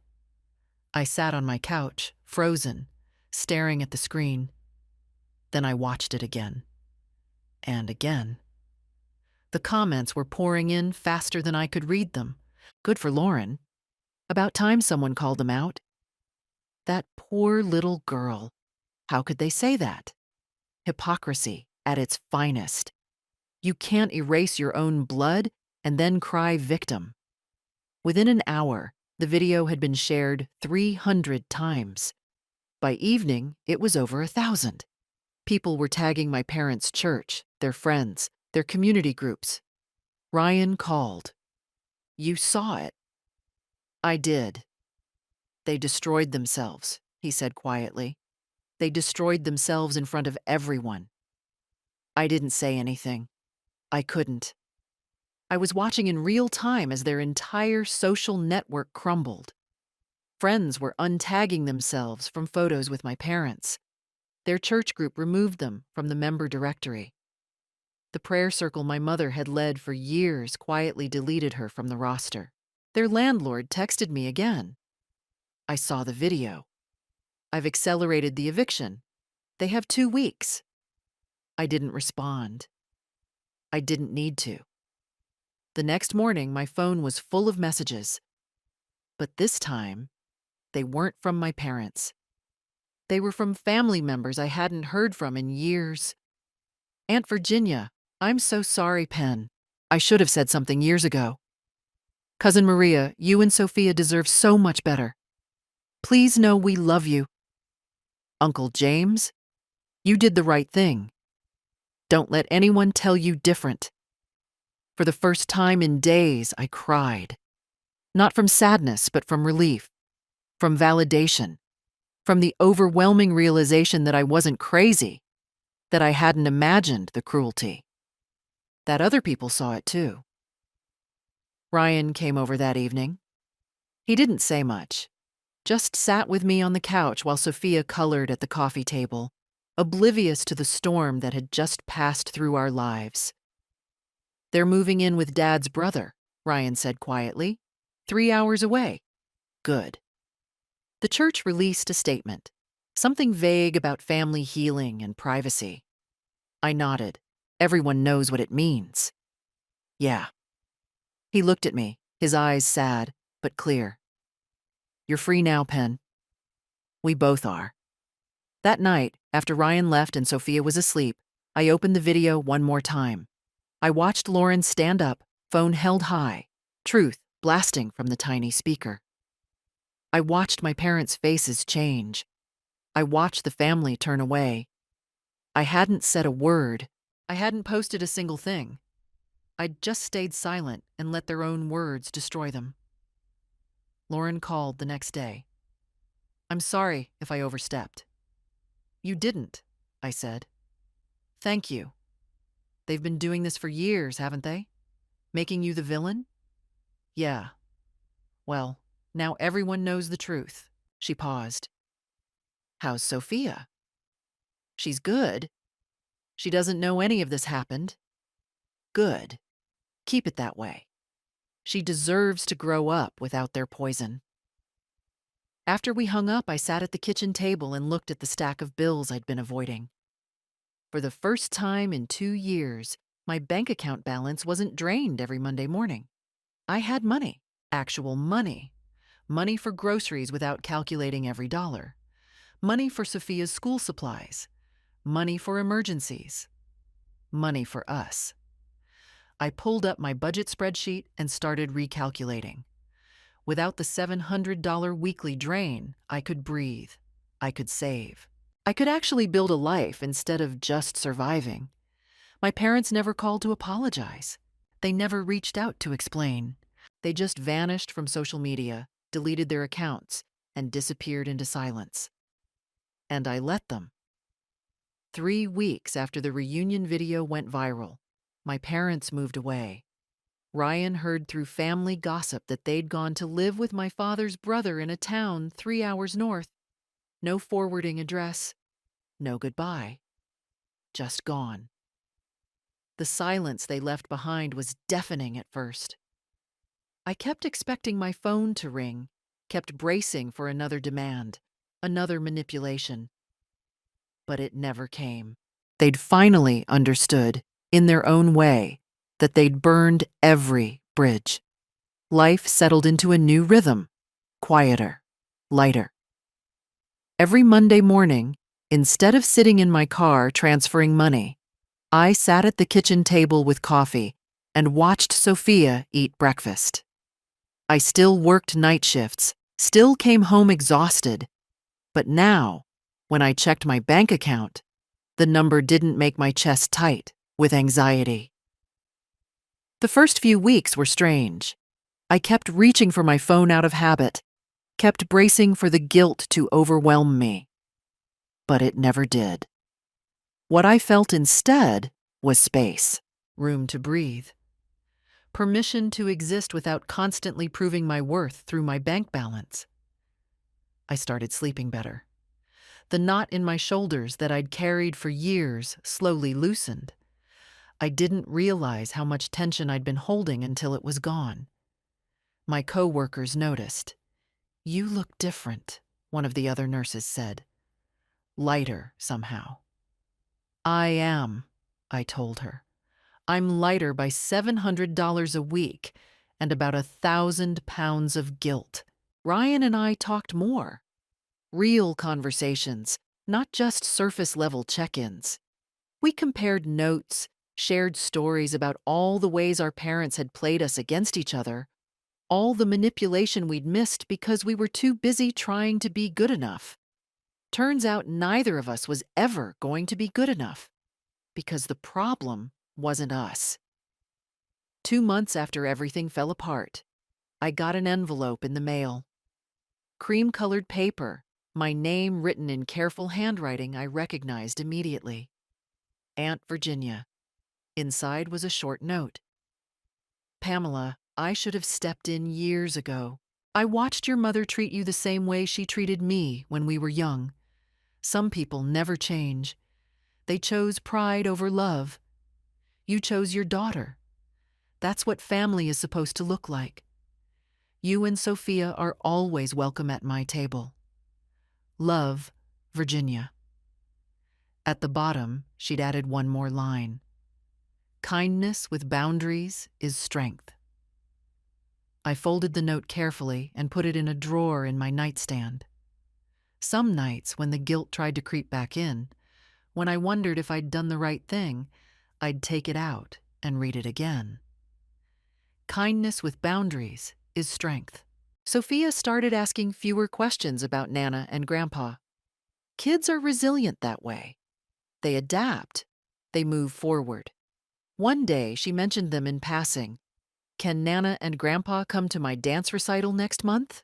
I sat on my couch, frozen, staring at the screen. Then I watched it again. And again. The comments were pouring in faster than I could read them. Good for Lauren. About time someone called them out. That poor little girl. How could they say that? Hypocrisy at its finest. You can't erase your own blood and then cry victim. Within an hour, the video had been shared 300 times. By evening, it was over 1,000. People were tagging my parents' church, their friends, their community groups. Ryan called. "You saw it." "I did." "They destroyed themselves," he said quietly. "They destroyed themselves in front of everyone." I didn't say anything. I couldn't. I was watching in real time as their entire social network crumbled. Friends were untagging themselves from photos with my parents. Their church group removed them from the member directory. The prayer circle my mother had led for years quietly deleted her from the roster. Their landlord texted me again. "I saw the video. I've accelerated the eviction. They have 2 weeks." I didn't respond. I didn't need to. The next morning, my phone was full of messages. But this time, they weren't from my parents. They were from family members I hadn't heard from in years. "Aunt Virginia, I'm so sorry, Penn. I should have said something years ago. Cousin Maria, you and Sophia deserve so much better. Please know we love you. Uncle James, you did the right thing. Don't let anyone tell you different." For the first time in days, I cried. Not from sadness, but from relief, from validation, from the overwhelming realization that I wasn't crazy, that I hadn't imagined the cruelty, that other people saw it too. Ryan came over that evening. He didn't say much, just sat with me on the couch while Sophia colored at the coffee table, oblivious to the storm that had just passed through our lives. "They're moving in with Dad's brother," Ryan said quietly. 3 hours away. Good. The church released a statement, something vague about family healing and privacy. I nodded. Everyone knows what it means. Yeah. He looked at me, his eyes sad, but clear. "You're free now, Penn." We both are. That night, after Ryan left and Sophia was asleep, I opened the video one more time. I watched Lauren stand up, phone held high, truth blasting from the tiny speaker. I watched my parents' faces change. I watched the family turn away. I hadn't said a word. I hadn't posted a single thing. I'd just stayed silent and let their own words destroy them. Lauren called the next day. "I'm sorry if I overstepped." "You didn't," I said. "Thank you. They've been doing this for years, haven't they? Making you the villain?" "Yeah. Well, now everyone knows the truth." She paused. "How's Sophia?" "She's good. She doesn't know any of this happened." "Good. Keep it that way. She deserves to grow up without their poison." After we hung up, I sat at the kitchen table and looked at the stack of bills I'd been avoiding. For the first time in 2 years, my bank account balance wasn't drained every Monday morning. I had money, actual money. Money for groceries without calculating every dollar. Money for Sophia's school supplies. Money for emergencies. Money for us. I pulled up my budget spreadsheet and started recalculating. Without the $700 weekly drain, I could breathe. I could save. I could actually build a life instead of just surviving. My parents never called to apologize. They never reached out to explain. They just vanished from social media, deleted their accounts, and disappeared into silence. And I let them. 3 weeks after the reunion video went viral, my parents moved away. Ryan heard through family gossip that they'd gone to live with my father's brother in a town 3 hours north. No forwarding address, no goodbye. Just gone. The silence they left behind was deafening at first. I kept expecting my phone to ring, kept bracing for another demand, another manipulation. But it never came. They'd finally understood, in their own way, that they'd burned every bridge. Life settled into a new rhythm, quieter, lighter. Every Monday morning, instead of sitting in my car transferring money, I sat at the kitchen table with coffee and watched Sophia eat breakfast. I still worked night shifts, still came home exhausted, but now, when I checked my bank account, the number didn't make my chest tight with anxiety. The first few weeks were strange. I kept reaching for my phone out of habit, kept bracing for the guilt to overwhelm me. But it never did. What I felt instead was space, room to breathe, permission to exist without constantly proving my worth through my bank balance. I started sleeping better. The knot in my shoulders that I'd carried for years slowly loosened. I didn't realize how much tension I'd been holding until it was gone. My coworkers noticed. "You look different," one of the other nurses said. "Lighter, somehow." "I am," I told her. "I'm lighter by $700 a week and about 1,000 pounds of guilt." Ryan and I talked more. Real conversations, not just surface-level check-ins. We compared notes, shared stories about all the ways our parents had played us against each other, all the manipulation we'd missed because we were too busy trying to be good enough. Turns out neither of us was ever going to be good enough, because the problem wasn't us. 2 months after everything fell apart, I got an envelope in the mail. Cream-colored paper, my name written in careful handwriting I recognized immediately. Aunt Virginia. Inside was a short note. "Pamela, I should have stepped in years ago. I watched your mother treat you the same way she treated me when we were young. Some people never change. They chose pride over love. You chose your daughter. That's what family is supposed to look like. You and Sophia are always welcome at my table. Love, Virginia." At the bottom, she'd added one more line. "Kindness with boundaries is strength." I folded the note carefully and put it in a drawer in my nightstand. Some nights, when the guilt tried to creep back in, when I wondered if I'd done the right thing, I'd take it out and read it again. Kindness with boundaries is strength. Sophia started asking fewer questions about Nana and Grandpa. Kids are resilient that way. They adapt. They move forward. One day, she mentioned them in passing. Can Nana and Grandpa come to my dance recital next month?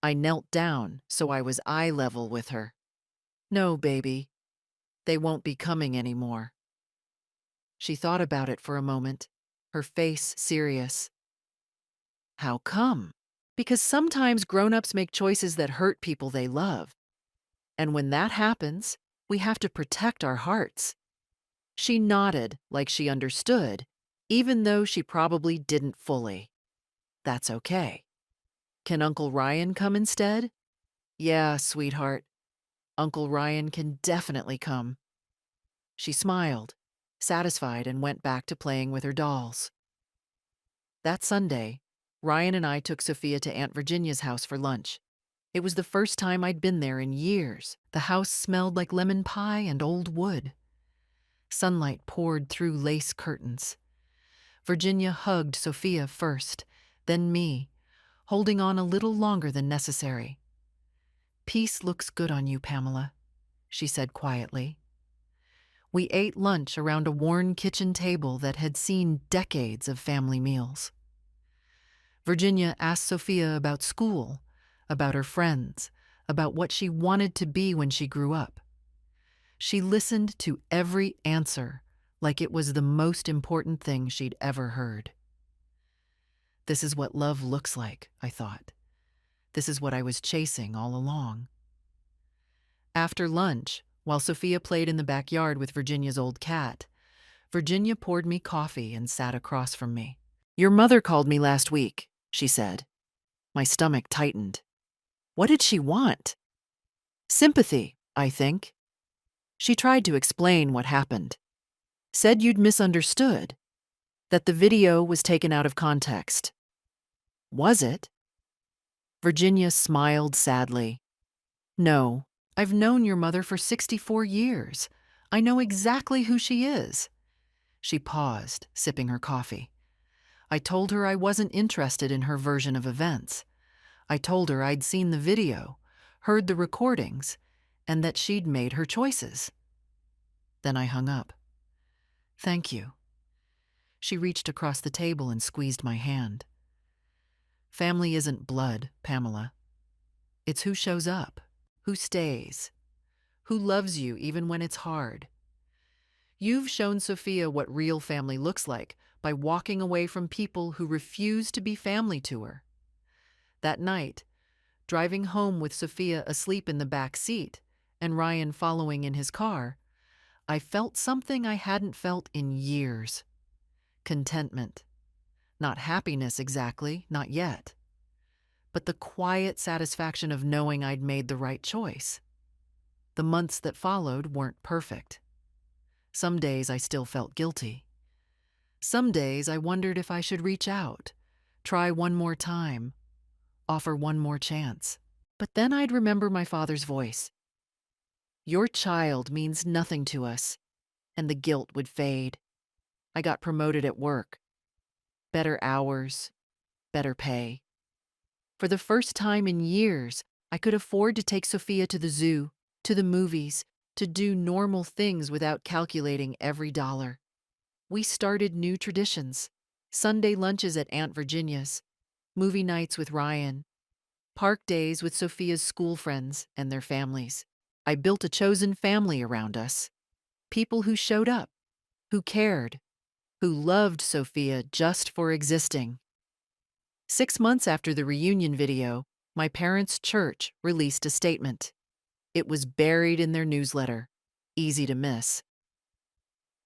I knelt down so I was eye level with her. No, baby. They won't be coming anymore. She thought about it for a moment, her face serious. How come? Because sometimes grown-ups make choices that hurt people they love. And when that happens, we have to protect our hearts. She nodded like she understood, even though she probably didn't fully. That's okay. Can Uncle Ryan come instead? Yeah, sweetheart. Uncle Ryan can definitely come. She smiled, satisfied, and went back to playing with her dolls. That Sunday, Ryan and I took Sophia to Aunt Virginia's house for lunch. It was the first time I'd been there in years. The house smelled like lemon pie and old wood. Sunlight poured through lace curtains. Virginia hugged Sophia first, then me, holding on a little longer than necessary. Peace looks good on you, Pamela, she said quietly. We ate lunch around a worn kitchen table that had seen decades of family meals. Virginia asked Sophia about school, about her friends, about what she wanted to be when she grew up. She listened to every answer like it was the most important thing she'd ever heard. This is what love looks like, I thought. This is what I was chasing all along. After lunch, while Sophia played in the backyard with Virginia's old cat, Virginia poured me coffee and sat across from me. Your mother called me last week, she said. My stomach tightened. What did she want? Sympathy, I think. She tried to explain what happened. Said you'd misunderstood. That the video was taken out of context. Was it? Virginia smiled sadly. No, I've known your mother for 64 years. I know exactly who she is. She paused, sipping her coffee. I told her I wasn't interested in her version of events. I told her I'd seen the video, heard the recordings, and that she'd made her choices. Then I hung up. Thank you. She reached across the table and squeezed my hand. Family isn't blood, Pamela. It's who shows up, who stays, who loves you even when it's hard. You've shown Sophia what real family looks like by walking away from people who refuse to be family to her. That night, driving home with Sophia asleep in the back seat and Ryan following in his car, I felt something I hadn't felt in years. Contentment. Not happiness exactly, not yet. But the quiet satisfaction of knowing I'd made the right choice. The months that followed weren't perfect. Some days I still felt guilty. Some days I wondered if I should reach out, try one more time, offer one more chance. But then I'd remember my father's voice. Your child means nothing to us, and the guilt would fade. I got promoted at work. Better hours, better pay. For the first time in years, I could afford to take Sophia to the zoo, to the movies, to do normal things without calculating every dollar. We started new traditions, Sunday lunches at Aunt Virginia's, movie nights with Ryan, park days with Sophia's school friends and their families. I built a chosen family around us, people who showed up, who cared, who loved Sophia just for existing. 6 months after the reunion video, my parents' church released a statement. It was buried in their newsletter, easy to miss.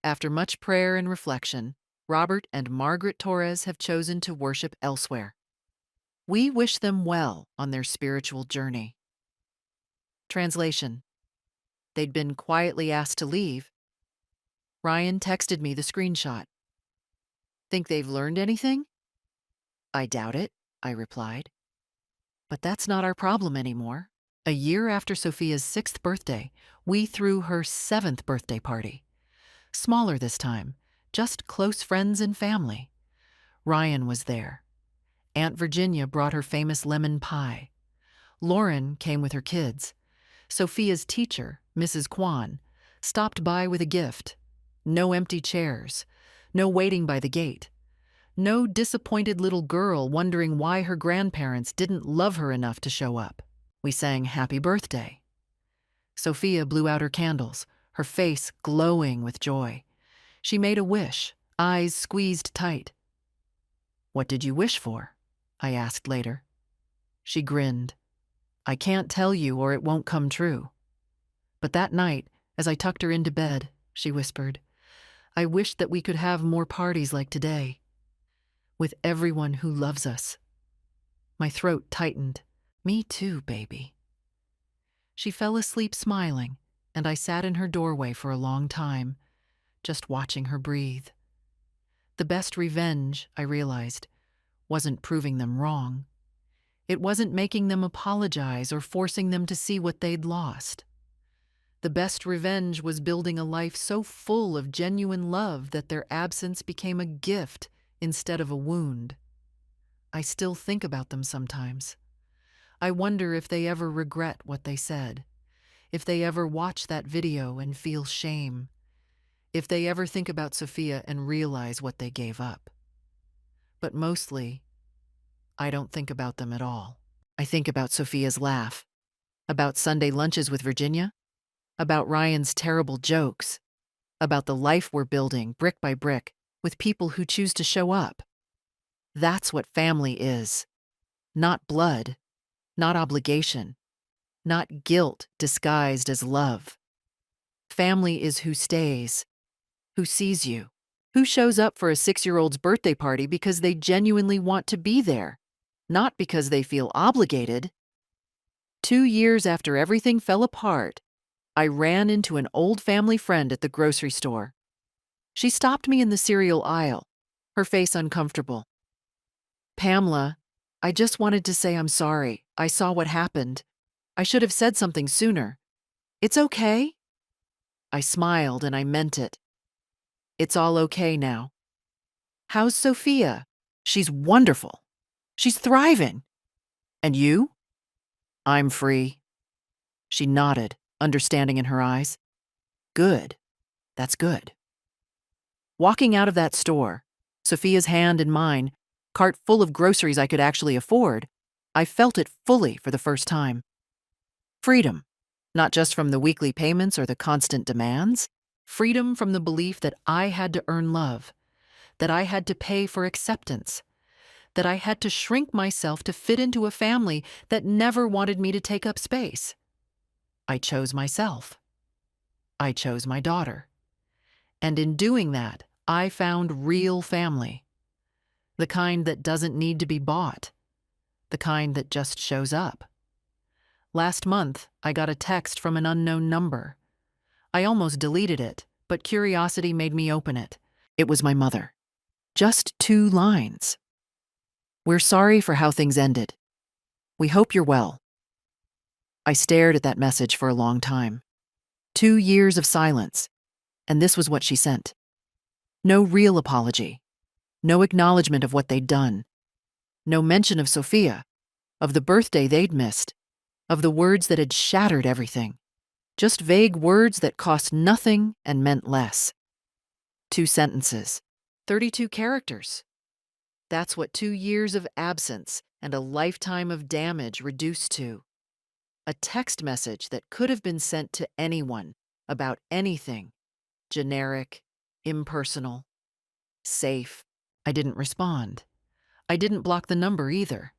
After much prayer and reflection, Robert and Margaret Torres have chosen to worship elsewhere. We wish them well on their spiritual journey. Translation. They'd been quietly asked to leave. Ryan texted me the screenshot. Think they've learned anything? I doubt it, I replied. But that's not our problem anymore. A year after Sophia's 6th birthday, we threw her 7th birthday party. Smaller this time, just close friends and family. Ryan was there. Aunt Virginia brought her famous lemon pie. Lauren came with her kids. Sophia's teacher, Mrs. Kwan, stopped by with a gift. No empty chairs. No waiting by the gate. No disappointed little girl wondering why her grandparents didn't love her enough to show up. We sang Happy Birthday. Sophia blew out her candles, her face glowing with joy. She made a wish, eyes squeezed tight. "What did you wish for?" I asked later. She grinned. "I can't tell you or it won't come true." But that night, as I tucked her into bed, she whispered, "I wish that we could have more parties like today, with everyone who loves us." My throat tightened. "Me too, baby." She fell asleep smiling, and I sat in her doorway for a long time, just watching her breathe. The best revenge, I realized, wasn't proving them wrong. It wasn't making them apologize or forcing them to see what they'd lost. The best revenge was building a life so full of genuine love that their absence became a gift instead of a wound. I still think about them sometimes. I wonder if they ever regret what they said, if they ever watch that video and feel shame, if they ever think about Sophia and realize what they gave up. But mostly, I don't think about them at all. I think about Sophia's laugh, about Sunday lunches with Virginia, about Ryan's terrible jokes, about the life we're building brick by brick with people who choose to show up. That's what family is. Not blood, not obligation, not guilt disguised as love. Family is who stays, who sees you, who shows up for a 6-year-old's birthday party because they genuinely want to be there, not because they feel obligated. 2 years after everything fell apart, I ran into an old family friend at the grocery store. She stopped me in the cereal aisle, her face uncomfortable. "Pamela, I just wanted to say I'm sorry. I saw what happened. I should have said something sooner. It's okay?" I smiled and I meant it. "It's all okay now." "How's Sophia?" "She's wonderful. She's thriving." "And you?" "I'm free." She nodded, understanding in her eyes. "Good. That's good." Walking out of that store, Sophia's hand in mine, cart full of groceries I could actually afford, I felt it fully for the first time. Freedom, not just from the weekly payments or the constant demands. Freedom from the belief that I had to earn love, that I had to pay for acceptance, that I had to shrink myself to fit into a family that never wanted me to take up space. I chose myself. I chose my daughter. And in doing that, I found real family. The kind that doesn't need to be bought. The kind that just shows up. Last month, I got a text from an unknown number. I almost deleted it, but curiosity made me open it. It was my mother. Just 2 lines. "We're sorry for how things ended. We hope you're well." I stared at that message for a long time. 2 years of silence, and this was what she sent. No real apology. No acknowledgement of what they'd done. No mention of Sophia, of the birthday they'd missed, of the words that had shattered everything. Just vague words that cost nothing and meant less. 2 sentences. 32 characters. That's what 2 years of absence and a lifetime of damage reduced to. A text message that could have been sent to anyone about anything. Generic, impersonal, safe. I didn't respond. I didn't block the number either.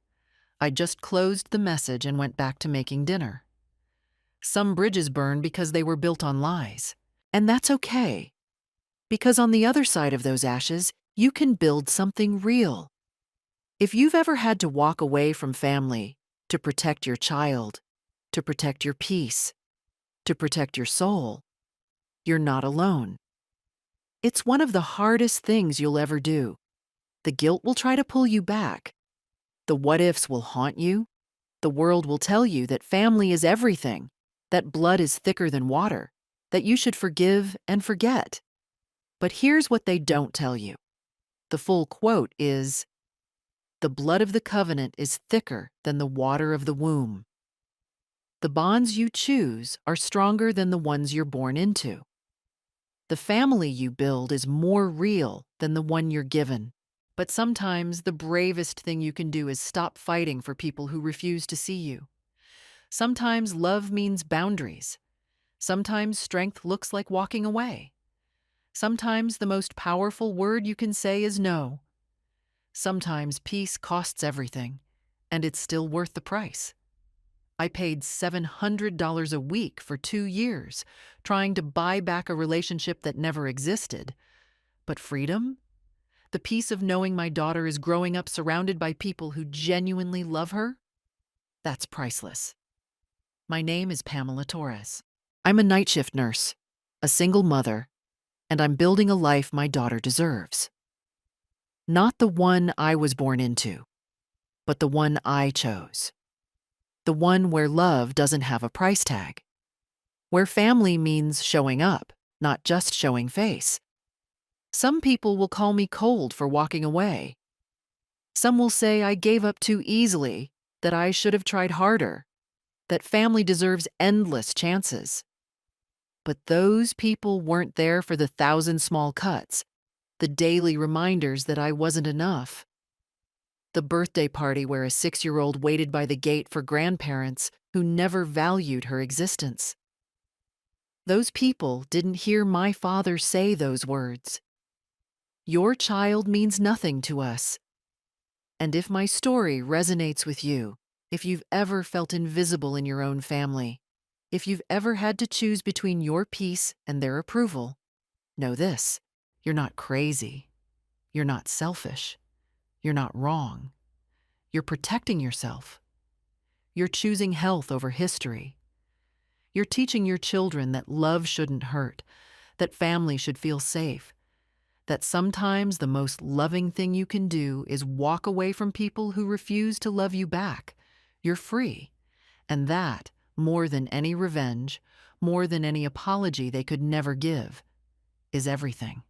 I just closed the message and went back to making dinner. Some bridges burn because they were built on lies. And that's okay. Because on the other side of those ashes, you can build something real. If you've ever had to walk away from family to protect your child, to protect your peace, to protect your soul, you're not alone. It's one of the hardest things you'll ever do. The guilt will try to pull you back. The what-ifs will haunt you. The world will tell you that family is everything, that blood is thicker than water, that you should forgive and forget. But here's what they don't tell you. The full quote is, The blood of the covenant is thicker than the water of the womb. The bonds you choose are stronger than the ones you're born into. The family you build is more real than the one you're given. But sometimes the bravest thing you can do is stop fighting for people who refuse to see you. Sometimes love means boundaries. Sometimes strength looks like walking away. Sometimes the most powerful word you can say is no. Sometimes peace costs everything, and it's still worth the price. I paid $700 a week for 2 years, trying to buy back a relationship that never existed. But freedom? The peace of knowing my daughter is growing up surrounded by people who genuinely love her? That's priceless. My name is Pamela Torres. I'm a night shift nurse, a single mother, and I'm building a life my daughter deserves. Not the one I was born into, but the one I chose. The one where love doesn't have a price tag. Where family means showing up, not just showing face. Some people will call me cold for walking away. Some will say I gave up too easily, that I should have tried harder, that family deserves endless chances. But those people weren't there for the 1,000 small cuts, the daily reminders that I wasn't enough. The birthday party where a 6-year-old waited by the gate for grandparents who never valued her existence. Those people didn't hear my father say those words. Your child means nothing to us. And if my story resonates with you, if you've ever felt invisible in your own family, if you've ever had to choose between your peace and their approval, know this: you're not crazy. You're not selfish. You're not wrong. You're protecting yourself. You're choosing health over history. You're teaching your children that love shouldn't hurt, that family should feel safe, that sometimes the most loving thing you can do is walk away from people who refuse to love you back. You're free. And that, more than any revenge, more than any apology they could never give, is everything.